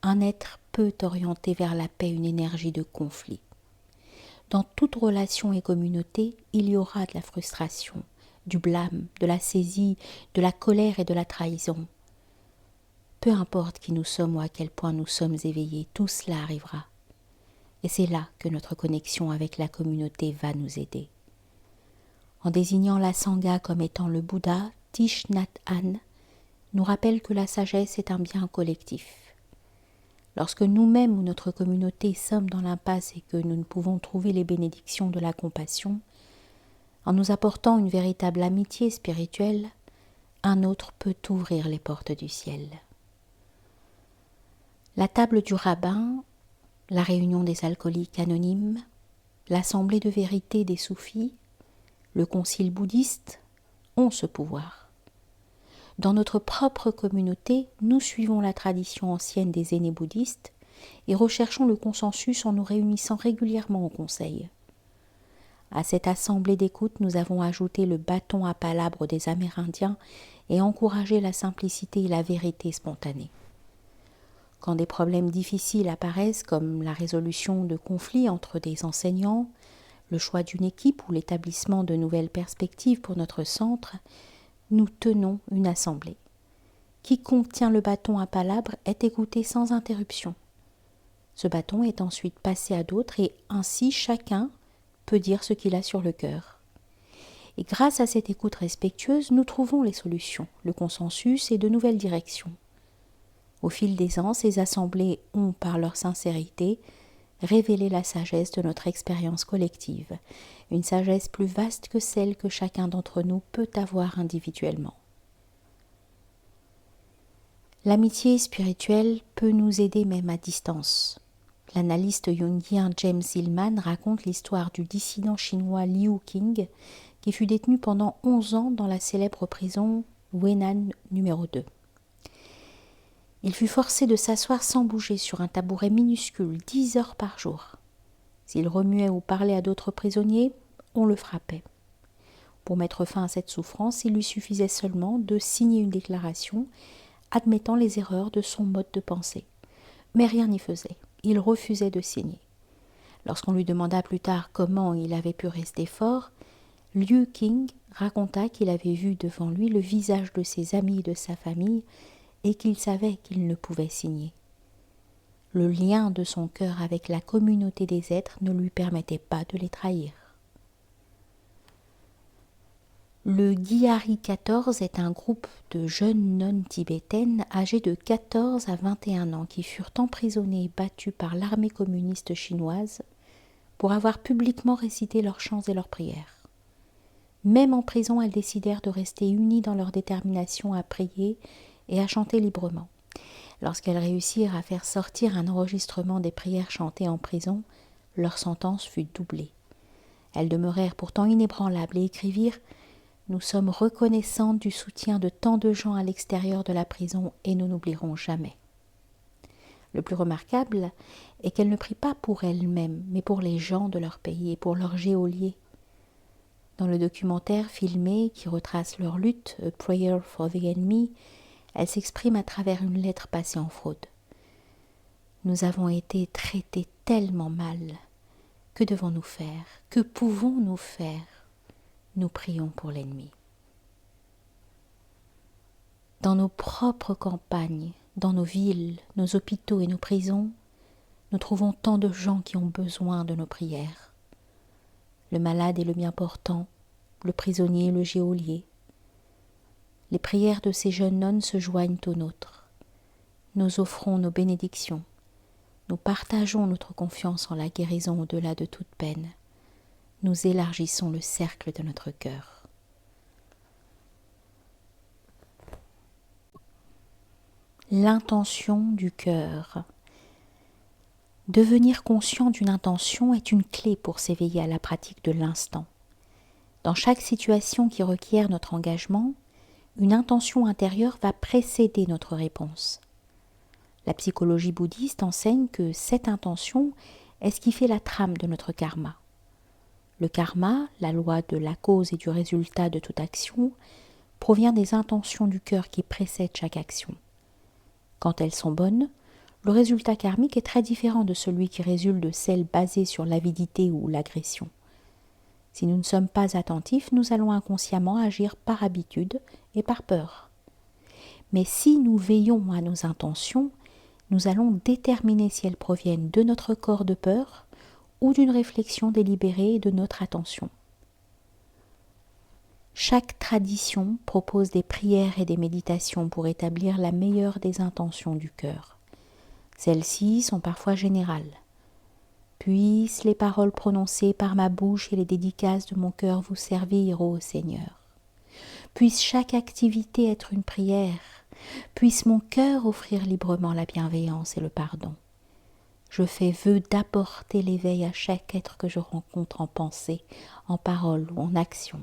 un être peut orienter vers la paix une énergie de conflit. Dans toute relation et communauté, il y aura de la frustration, du blâme, de la saisie, de la colère et de la trahison. Peu importe qui nous sommes ou à quel point nous sommes éveillés, tout cela arrivera. Et c'est là que notre connexion avec la communauté va nous aider. En désignant la Sangha comme étant le Bouddha, Thich Nhat Hanh nous rappelle que la sagesse est un bien collectif. Lorsque nous-mêmes ou notre communauté sommes dans l'impasse et que nous ne pouvons trouver les bénédictions de la compassion, en nous apportant une véritable amitié spirituelle, un autre peut ouvrir les portes du ciel. La table du rabbin, la réunion des alcooliques anonymes, l'assemblée de vérité des soufis, le concile bouddhiste ont ce pouvoir. Dans notre propre communauté, nous suivons la tradition ancienne des aînés bouddhistes et recherchons le consensus en nous réunissant régulièrement au conseil. À cette assemblée d'écoute, nous avons ajouté le bâton à palabre des Amérindiens et encouragé la simplicité et la vérité spontanée. Quand des problèmes difficiles apparaissent, comme la résolution de conflits entre des enseignants, le choix d'une équipe ou l'établissement de nouvelles perspectives pour notre centre, nous tenons une assemblée. Quiconque tient le bâton à palabre est écouté sans interruption. Ce bâton est ensuite passé à d'autres et ainsi chacun peut dire ce qu'il a sur le cœur. Et grâce à cette écoute respectueuse, nous trouvons les solutions, le consensus et de nouvelles directions. Au fil des ans, ces assemblées ont, par leur sincérité, révélé la sagesse de notre expérience collective, une sagesse plus vaste que celle que chacun d'entre nous peut avoir individuellement. L'amitié spirituelle peut nous aider même à distance. L'analyste jungien James Hillman raconte l'histoire du dissident chinois Liu Qing qui fut détenu pendant 11 ans dans la célèbre prison Wenan numéro 2. Il fut forcé de s'asseoir sans bouger sur un tabouret minuscule 10 heures par jour. S'il remuait ou parlait à d'autres prisonniers, on le frappait. Pour mettre fin à cette souffrance, il lui suffisait seulement de signer une déclaration admettant les erreurs de son mode de pensée. Mais rien n'y faisait. Il refusait de signer. Lorsqu'on lui demanda plus tard comment il avait pu rester fort, Liu Qing raconta qu'il avait vu devant lui le visage de ses amis et de sa famille et qu'il savait qu'il ne pouvait signer. Le lien de son cœur avec la communauté des êtres ne lui permettait pas de les trahir. Le Gyari 14 est un groupe de jeunes nonnes tibétaines âgées de 14 à 21 ans qui furent emprisonnées et battues par l'armée communiste chinoise pour avoir publiquement récité leurs chants et leurs prières. Même en prison, elles décidèrent de rester unies dans leur détermination à prier et à chanter librement. Lorsqu'elles réussirent à faire sortir un enregistrement des prières chantées en prison, leur sentence fut doublée. Elles demeurèrent pourtant inébranlables et écrivirent « Nous sommes reconnaissantes du soutien de tant de gens à l'extérieur de la prison et nous n'oublierons jamais. » Le plus remarquable est qu'elles ne prient pas pour elles-mêmes, mais pour les gens de leur pays et pour leurs geôliers. Dans le documentaire filmé qui retrace leur lutte, « A Prayer for the Enemy », elles s'expriment à travers une lettre passée en fraude. « Nous avons été traités tellement mal. Que devons-nous faire? Que pouvons-nous faire? Nous prions pour l'ennemi. » Dans nos propres campagnes, dans nos villes, nos hôpitaux et nos prisons, nous trouvons tant de gens qui ont besoin de nos prières. Le malade et le bien portant, le prisonnier et le geôlier. Les prières de ces jeunes nonnes se joignent aux nôtres. Nous offrons nos bénédictions. Nous partageons notre confiance en la guérison au-delà de toute peine. Nous élargissons le cercle de notre cœur. L'intention du cœur. Devenir conscient d'une intention est une clé pour s'éveiller à la pratique de l'instant. Dans chaque situation qui requiert notre engagement, une intention intérieure va précéder notre réponse. La psychologie bouddhiste enseigne que cette intention est ce qui fait la trame de notre karma. Le karma, la loi de la cause et du résultat de toute action, provient des intentions du cœur qui précèdent chaque action. Quand elles sont bonnes, le résultat karmique est très différent de celui qui résulte de celles basées sur l'avidité ou l'agression. Si nous ne sommes pas attentifs, nous allons inconsciemment agir par habitude et par peur. Mais si nous veillons à nos intentions, nous allons déterminer si elles proviennent de notre corps de peur ou d'une réflexion délibérée de notre attention. Chaque tradition propose des prières et des méditations pour établir la meilleure des intentions du cœur. Celles-ci sont parfois générales. Puissent les paroles prononcées par ma bouche et les dédicaces de mon cœur vous servir, ô Seigneur. Puisse chaque activité être une prière. Puisse mon cœur offrir librement la bienveillance et le pardon. Je fais vœu d'apporter l'éveil à chaque être que je rencontre en pensée, en parole ou en action.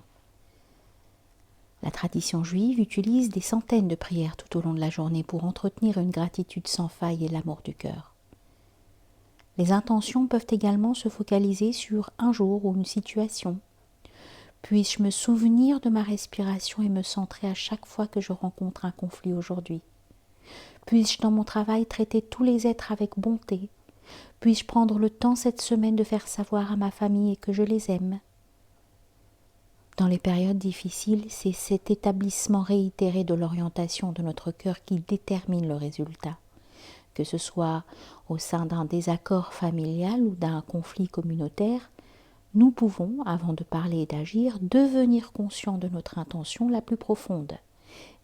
La tradition juive utilise des centaines de prières tout au long de la journée pour entretenir une gratitude sans faille et l'amour du cœur. Les intentions peuvent également se focaliser sur un jour ou une situation. Puis-je me souvenir de ma respiration et me centrer à chaque fois que je rencontre un conflit aujourd'hui? Puis-je dans mon travail traiter tous les êtres avec bonté? Puis-je prendre le temps cette semaine de faire savoir à ma famille que je les aime? Dans les périodes difficiles, c'est cet établissement réitéré de l'orientation de notre cœur qui détermine le résultat. Que ce soit au sein d'un désaccord familial ou d'un conflit communautaire, nous pouvons, avant de parler et d'agir, devenir conscients de notre intention la plus profonde.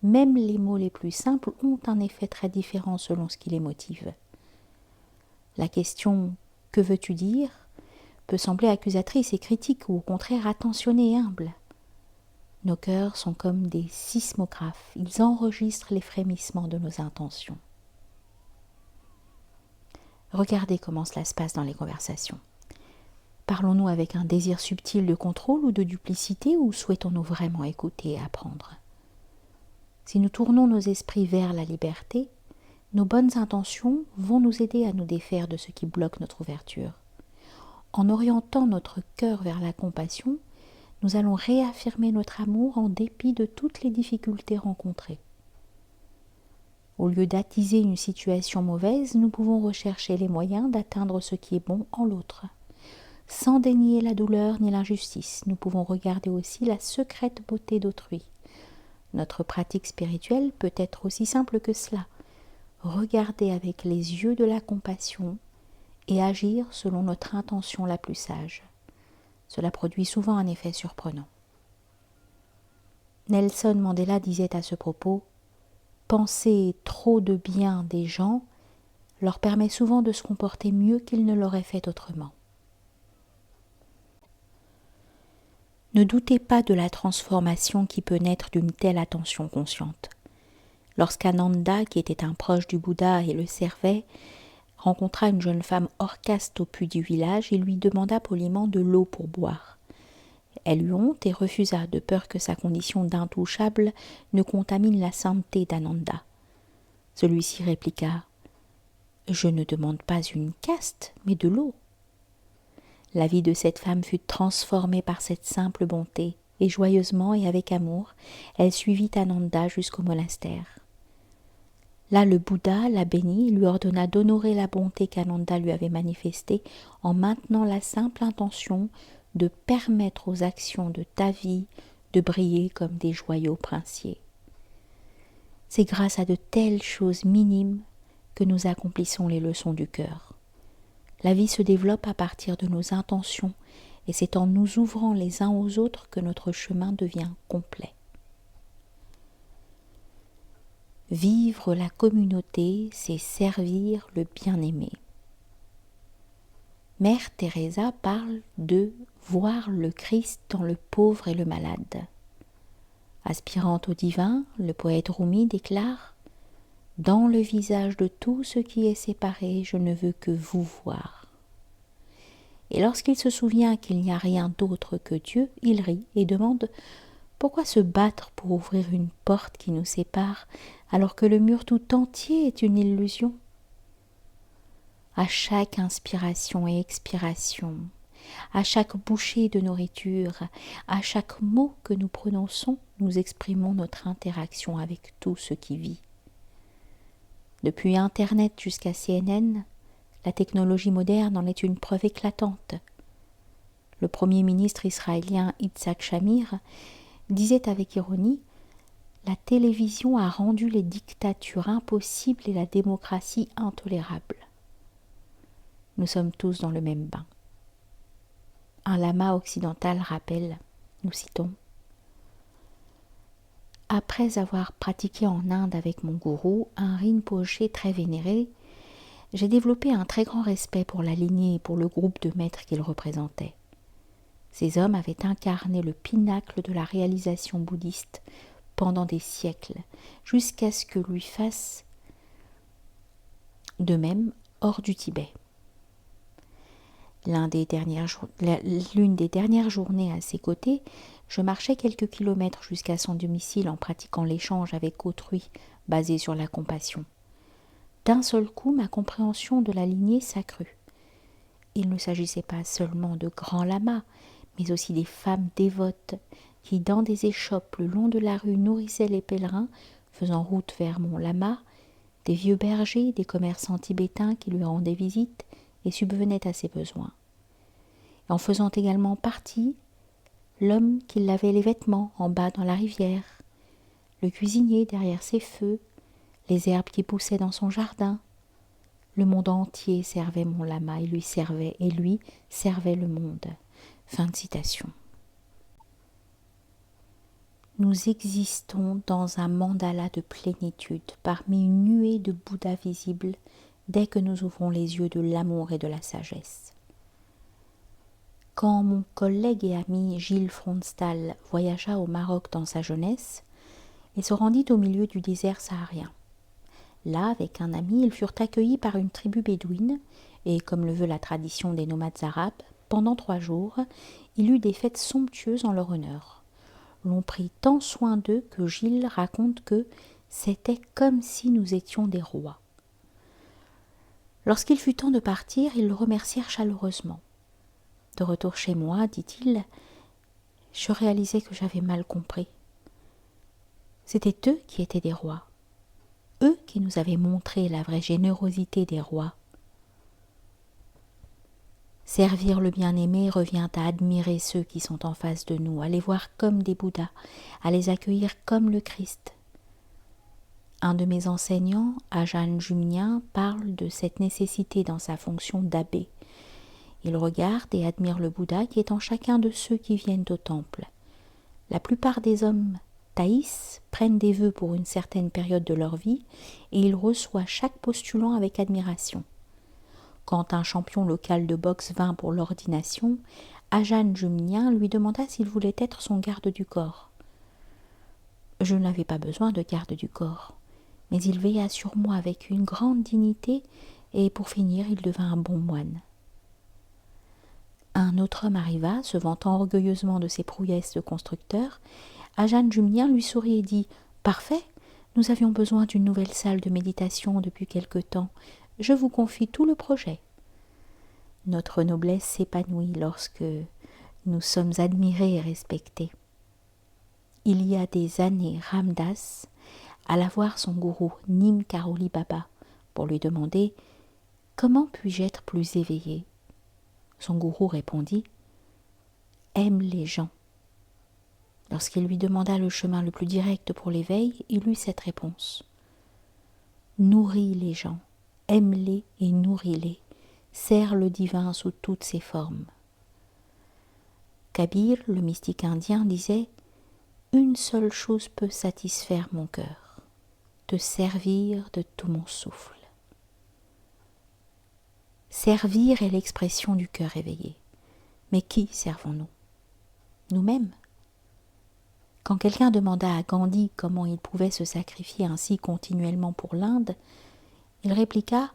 Même les mots les plus simples ont un effet très différent selon ce qui les motive. La question « que veux-tu dire ?» peut sembler accusatrice et critique ou au contraire attentionnée et humble. Nos cœurs sont comme des sismographes, ils enregistrent les frémissements de nos intentions. Regardez comment cela se passe dans les conversations. Parlons-nous avec un désir subtil de contrôle ou de duplicité ou souhaitons-nous vraiment écouter et apprendre? Si nous tournons nos esprits vers la liberté, nos bonnes intentions vont nous aider à nous défaire de ce qui bloque notre ouverture. En orientant notre cœur vers la compassion, nous allons réaffirmer notre amour en dépit de toutes les difficultés rencontrées. Au lieu d'attiser une situation mauvaise, nous pouvons rechercher les moyens d'atteindre ce qui est bon en l'autre. Sans dénier la douleur ni l'injustice, nous pouvons regarder aussi la secrète beauté d'autrui. Notre pratique spirituelle peut être aussi simple que cela. Regarder avec les yeux de la compassion et agir selon notre intention la plus sage. Cela produit souvent un effet surprenant. Nelson Mandela disait à ce propos « Penser trop de bien des gens leur permet souvent de se comporter mieux qu'ils ne l'auraient fait autrement. » Ne doutez pas de la transformation qui peut naître d'une telle attention consciente. Lorsqu'Ananda, qui était un proche du Bouddha et le servait, rencontra une jeune femme hors caste au puits du village et lui demanda poliment de l'eau pour boire. Elle eut honte et refusa, de peur que sa condition d'intouchable ne contamine la sainteté d'Ananda. Celui-ci répliqua « Je ne demande pas une caste, mais de l'eau. » La vie de cette femme fut transformée par cette simple bonté, et joyeusement et avec amour, elle suivit Ananda jusqu'au monastère. Là, le Bouddha la bénit et lui ordonna d'honorer la bonté qu'Ananda lui avait manifestée en maintenant la simple intention de permettre aux actions de ta vie de briller comme des joyaux princiers. C'est grâce à de telles choses minimes que nous accomplissons les leçons du cœur. La vie se développe à partir de nos intentions et c'est en nous ouvrant les uns aux autres que notre chemin devient complet. Vivre la communauté, c'est servir le bien-aimé. Mère Teresa parle de voir le Christ dans le pauvre et le malade. Aspirant au divin, le poète Rumi déclare « Dans le visage de tout ce qui est séparé, je ne veux que vous voir. » Et lorsqu'il se souvient qu'il n'y a rien d'autre que Dieu, il rit et demande « Pourquoi se battre pour ouvrir une porte qui nous sépare alors que le mur tout entier est une illusion ?» À chaque inspiration et expiration, à chaque bouchée de nourriture, à chaque mot que nous prononçons, nous exprimons notre interaction avec tout ce qui vit. Depuis Internet jusqu'à CNN, la technologie moderne en est une preuve éclatante. Le Premier ministre israélien Yitzhak Shamir disait avec ironie « La télévision a rendu les dictatures impossibles et la démocratie intolérable. » Nous sommes tous dans le même bain. Un lama occidental rappelle, nous citons, « Après avoir pratiqué en Inde avec mon gourou, un rinpoché très vénéré, j'ai développé un très grand respect pour la lignée et pour le groupe de maîtres qu'ils représentaient. Ces hommes avaient incarné le pinacle de la réalisation bouddhiste pendant des siècles, jusqu'à ce que lui fasse de même hors du Tibet. L'une des dernières journées à ses côtés, je marchais quelques kilomètres jusqu'à son domicile en pratiquant l'échange avec autrui basé sur la compassion. D'un seul coup, ma compréhension de la lignée s'accrut. Il ne s'agissait pas seulement de grands lamas, mais aussi des femmes dévotes qui, dans des échoppes le long de la rue, nourrissaient les pèlerins faisant route vers Mont Lama, des vieux bergers, des commerçants tibétains qui lui rendaient visite et subvenaient à ses besoins. En faisant également partie, l'homme qui lavait les vêtements en bas dans la rivière, le cuisinier derrière ses feux, les herbes qui poussaient dans son jardin. Le monde entier servait Mont Lama et lui servait le monde. Fin de citation. Nous existons dans un mandala de plénitude, parmi une nuée de Bouddhas visibles, dès que nous ouvrons les yeux de l'amour et de la sagesse. Quand mon collègue et ami Gilles Fronstal voyagea au Maroc dans sa jeunesse, il se rendit au milieu du désert saharien. Là, avec un ami, ils furent accueillis par une tribu bédouine, et comme le veut la tradition des nomades arabes, pendant 3 jours, il eut des fêtes somptueuses en leur honneur. L'on prit tant soin d'eux que Gilles raconte que c'était comme si nous étions des rois. Lorsqu'il fut temps de partir, ils le remercièrent chaleureusement. De retour chez moi, dit-il, je réalisais que j'avais mal compris. C'étaient eux qui étaient des rois, eux qui nous avaient montré la vraie générosité des rois. Servir le bien-aimé revient à admirer ceux qui sont en face de nous, à les voir comme des Bouddhas, à les accueillir comme le Christ. Un de mes enseignants, Ajahn Jumnien, parle de cette nécessité dans sa fonction d'abbé. Il regarde et admire le Bouddha qui est en chacun de ceux qui viennent au temple. La plupart des hommes thaïs prennent des vœux pour une certaine période de leur vie et il reçoit chaque postulant avec admiration. Quand un champion local de boxe vint pour l'ordination, Ajahn Jumnien lui demanda s'il voulait être son garde du corps. Je n'avais pas besoin de garde du corps, mais il veilla sur moi avec une grande dignité et pour finir il devint un bon moine. Un autre homme arriva, se vantant orgueilleusement de ses prouesses de constructeur. Ajahn Jumnien lui sourit et dit « Parfait, nous avions besoin d'une nouvelle salle de méditation depuis quelque temps. Je vous confie tout le projet. » Notre noblesse s'épanouit lorsque nous sommes admirés et respectés. Il y a des années, Ram Dass alla voir son gourou Neem Karoli Baba pour lui demander « Comment puis-je être plus éveillé ?» Son gourou répondit « Aime les gens. » Lorsqu'il lui demanda le chemin le plus direct pour l'éveil, il eut cette réponse. « Nourris les gens, aime-les et nourris-les, sers le divin sous toutes ses formes. » Kabir, le mystique indien, disait « Une seule chose peut satisfaire mon cœur, te servir de tout mon souffle. » Servir est l'expression du cœur éveillé. Mais qui servons-nous ? Nous-mêmes. Quand quelqu'un demanda à Gandhi comment il pouvait se sacrifier ainsi continuellement pour l'Inde, il répliqua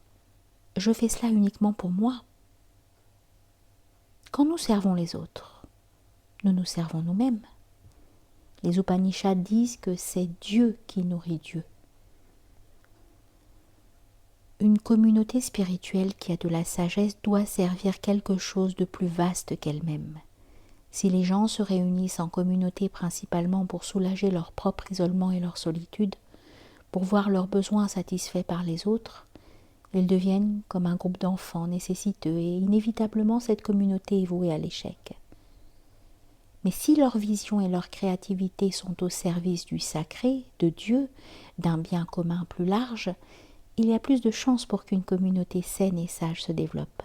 « Je fais cela uniquement pour moi. » Quand nous servons les autres, nous nous servons nous-mêmes. Les Upanishads disent que c'est Dieu qui nourrit Dieu. Une communauté spirituelle qui a de la sagesse doit servir quelque chose de plus vaste qu'elle-même. Si les gens se réunissent en communauté principalement pour soulager leur propre isolement et leur solitude, pour voir leurs besoins satisfaits par les autres, ils deviennent comme un groupe d'enfants nécessiteux et inévitablement cette communauté est vouée à l'échec. Mais si leur vision et leur créativité sont au service du sacré, de Dieu, d'un bien commun plus large, il y a plus de chances pour qu'une communauté saine et sage se développe.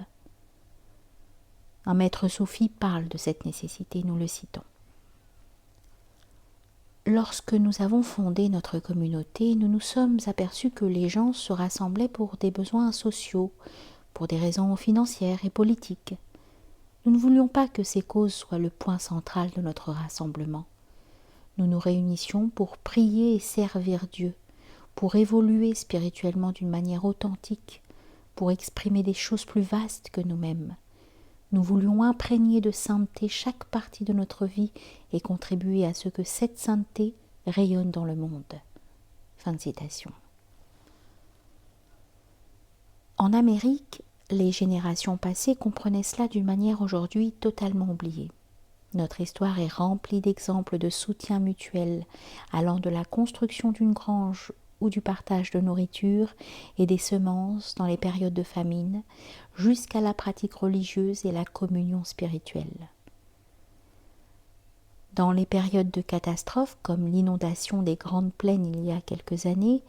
Un maître soufi parle de cette nécessité, nous le citons. Lorsque nous avons fondé notre communauté, nous nous sommes aperçus que les gens se rassemblaient pour des besoins sociaux, pour des raisons financières et politiques. Nous ne voulions pas que ces causes soient le point central de notre rassemblement. Nous nous réunissions pour prier et servir Dieu, pour évoluer spirituellement d'une manière authentique, pour exprimer des choses plus vastes que nous-mêmes. Nous voulions imprégner de sainteté chaque partie de notre vie et contribuer à ce que cette sainteté rayonne dans le monde. Fin de citation. En Amérique, les générations passées comprenaient cela d'une manière aujourd'hui totalement oubliée. Notre histoire est remplie d'exemples de soutien mutuel, allant de la construction d'une grange ou du partage de nourriture et des semences dans les périodes de famine, jusqu'à la pratique religieuse et la communion spirituelle. Dans les périodes de catastrophes, comme l'inondation des Grandes Plaines il y a quelques années,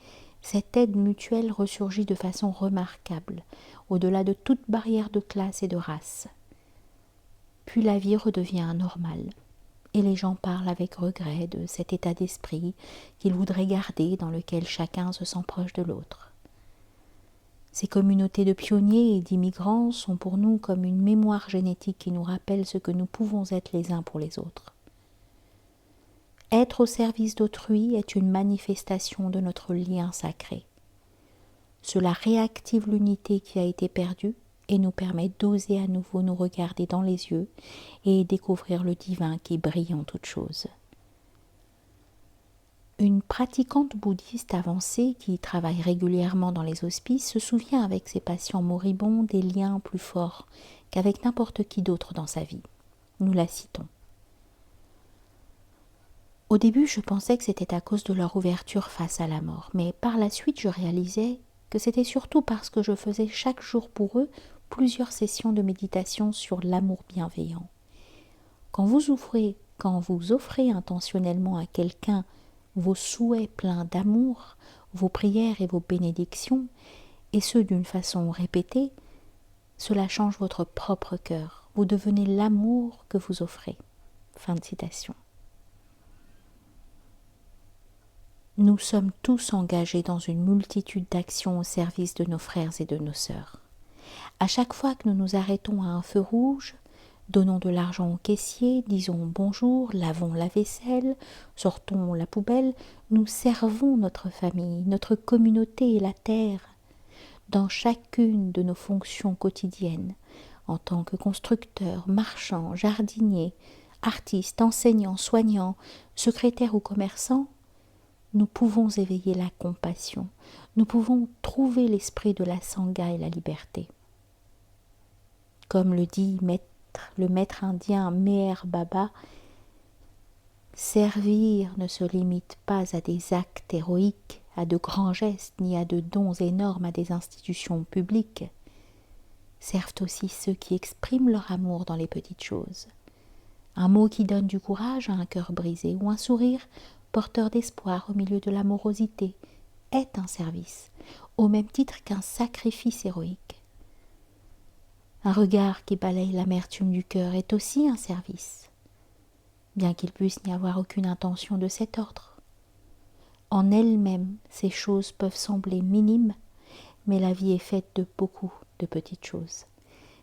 cette aide mutuelle ressurgit de façon remarquable, au-delà de toute barrière de classe et de race. Puis la vie redevient normale, et les gens parlent avec regret de cet état d'esprit qu'ils voudraient garder, dans lequel chacun se sent proche de l'autre. Ces communautés de pionniers et d'immigrants sont pour nous comme une mémoire génétique qui nous rappelle ce que nous pouvons être les uns pour les autres. Être au service d'autrui est une manifestation de notre lien sacré. Cela réactive l'unité qui a été perdue et nous permet d'oser à nouveau nous regarder dans les yeux et découvrir le divin qui brille en toutes choses. Une pratiquante bouddhiste avancée qui travaille régulièrement dans les hospices se souvient avec ses patients moribonds des liens plus forts qu'avec n'importe qui d'autre dans sa vie. Nous la citons. Au début, je pensais que c'était à cause de leur ouverture face à la mort, mais par la suite, je réalisais que c'était surtout parce que je faisais chaque jour pour eux plusieurs sessions de méditation sur l'amour bienveillant. Quand vous offrez intentionnellement à quelqu'un vos souhaits pleins d'amour, vos prières et vos bénédictions, et ce d'une façon répétée, cela change votre propre cœur. Vous devenez l'amour que vous offrez. Fin de citation. Nous sommes tous engagés dans une multitude d'actions au service de nos frères et de nos sœurs. À chaque fois que nous nous arrêtons à un feu rouge, donnons de l'argent au caissier, disons bonjour, lavons la vaisselle, sortons la poubelle, nous servons notre famille, notre communauté et la terre. Dans chacune de nos fonctions quotidiennes, en tant que constructeurs, marchands, jardiniers, artistes, enseignants, soignants, secrétaires ou commerçants, nous pouvons éveiller la compassion, nous pouvons trouver l'esprit de la sangha et la liberté. Comme le dit le maître indien Meher Baba, servir ne se limite pas à des actes héroïques, à de grands gestes, ni à de dons énormes à des institutions publiques. Servent aussi ceux qui expriment leur amour dans les petites choses. Un mot qui donne du courage à un cœur brisé ou un sourire porteur d'espoir au milieu de la morosité est un service, au même titre qu'un sacrifice héroïque. Un regard qui balaye l'amertume du cœur est aussi un service, bien qu'il puisse n'y avoir aucune intention de cet ordre. En elles-mêmes, ces choses peuvent sembler minimes, mais la vie est faite de beaucoup de petites choses.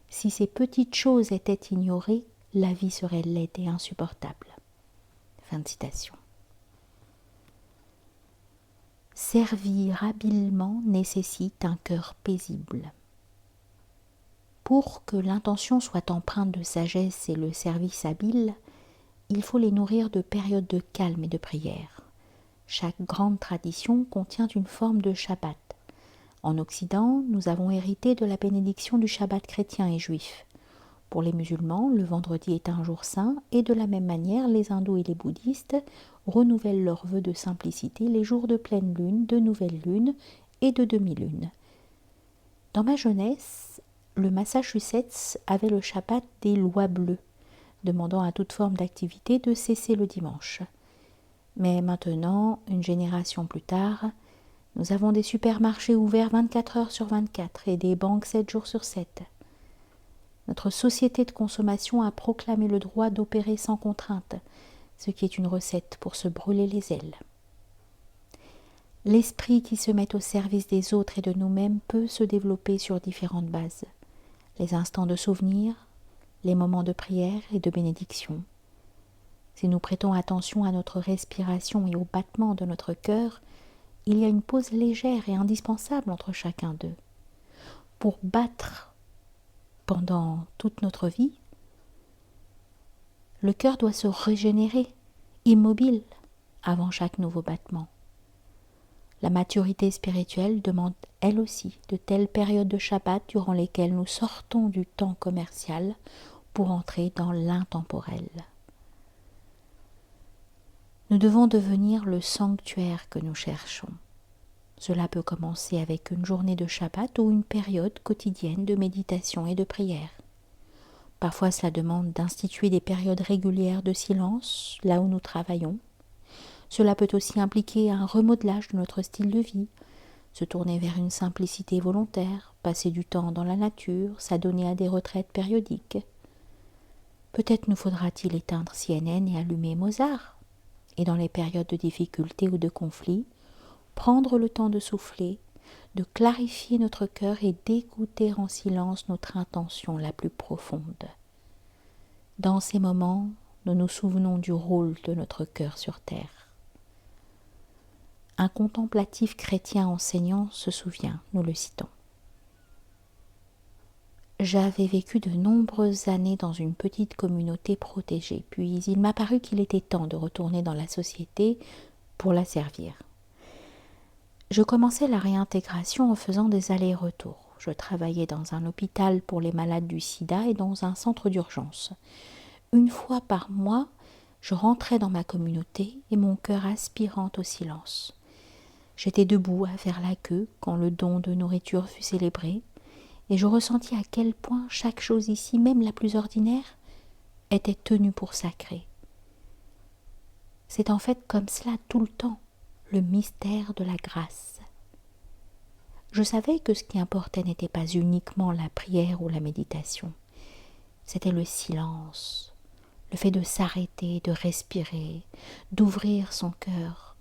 Si ces petites choses étaient ignorées, la vie serait laide et insupportable. Fin de citation. Servir habilement nécessite un cœur paisible. Pour que l'intention soit empreinte de sagesse et le service habile, il faut les nourrir de périodes de calme et de prière. Chaque grande tradition contient une forme de Shabbat. En Occident, nous avons hérité de la bénédiction du Shabbat chrétien et juif. Pour les musulmans, le vendredi est un jour saint et de la même manière, les hindous et les bouddhistes renouvellent leurs vœux de simplicité les jours de pleine lune, de nouvelle lune et de demi-lune. Dans ma jeunesse, le Massachusetts avait le Shabbat des lois bleues, demandant à toute forme d'activité de cesser le dimanche. Mais maintenant, une génération plus tard, nous avons des supermarchés ouverts 24 heures sur 24 et des banques 7 jours sur 7. Notre société de consommation a proclamé le droit d'opérer sans contrainte, ce qui est une recette pour se brûler les ailes. L'esprit qui se met au service des autres et de nous-mêmes peut se développer sur différentes bases. Les instants de souvenir, les moments de prière et de bénédiction. Si nous prêtons attention à notre respiration et au battement de notre cœur, il y a une pause légère et indispensable entre chacun d'eux. Pour battre pendant toute notre vie, le cœur doit se régénérer, immobile, avant chaque nouveau battement. La maturité spirituelle demande elle aussi de telles périodes de Shabbat durant lesquelles nous sortons du temps commercial pour entrer dans l'intemporel. Nous devons devenir le sanctuaire que nous cherchons. Cela peut commencer avec une journée de Shabbat ou une période quotidienne de méditation et de prière. Parfois, cela demande d'instituer des périodes régulières de silence là où nous travaillons. Cela peut aussi impliquer un remodelage de notre style de vie, se tourner vers une simplicité volontaire, passer du temps dans la nature, s'adonner à des retraites périodiques. Peut-être nous faudra-t-il éteindre CNN et allumer Mozart, et dans les périodes de difficulté ou de conflit, prendre le temps de souffler, de clarifier notre cœur et d'écouter en silence notre intention la plus profonde. Dans ces moments, nous nous souvenons du rôle de notre cœur sur terre. Un contemplatif chrétien enseignant se souvient, nous le citons. J'avais vécu de nombreuses années dans une petite communauté protégée, puis il m'a paru qu'il était temps de retourner dans la société pour la servir. Je commençais la réintégration en faisant des allers-retours. Je travaillais dans un hôpital pour les malades du sida et dans un centre d'urgence. Une fois par mois, je rentrais dans ma communauté et mon cœur aspirant au silence. J'étais debout à faire la queue quand le don de nourriture fut célébré, et je ressentis à quel point chaque chose ici, même la plus ordinaire, était tenue pour sacrée. C'est en fait comme cela tout le temps, le mystère de la grâce. Je savais que ce qui importait n'était pas uniquement la prière ou la méditation, c'était le silence, le fait de s'arrêter, de respirer, d'ouvrir son cœur,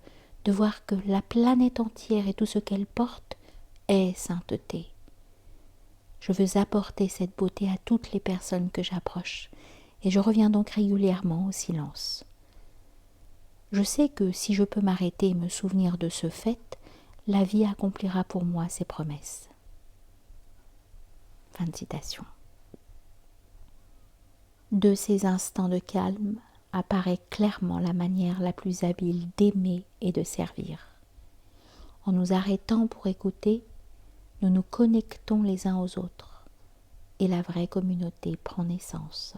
de voir que la planète entière et tout ce qu'elle porte est sainteté. Je veux apporter cette beauté à toutes les personnes que j'approche, et je reviens donc régulièrement au silence. Je sais que si je peux m'arrêter et me souvenir de ce fait, la vie accomplira pour moi ses promesses. Fin de citation. De ces instants de calme apparaît clairement la manière la plus habile d'aimer et de servir. En nous arrêtant pour écouter, nous nous connectons les uns aux autres et la vraie communauté prend naissance.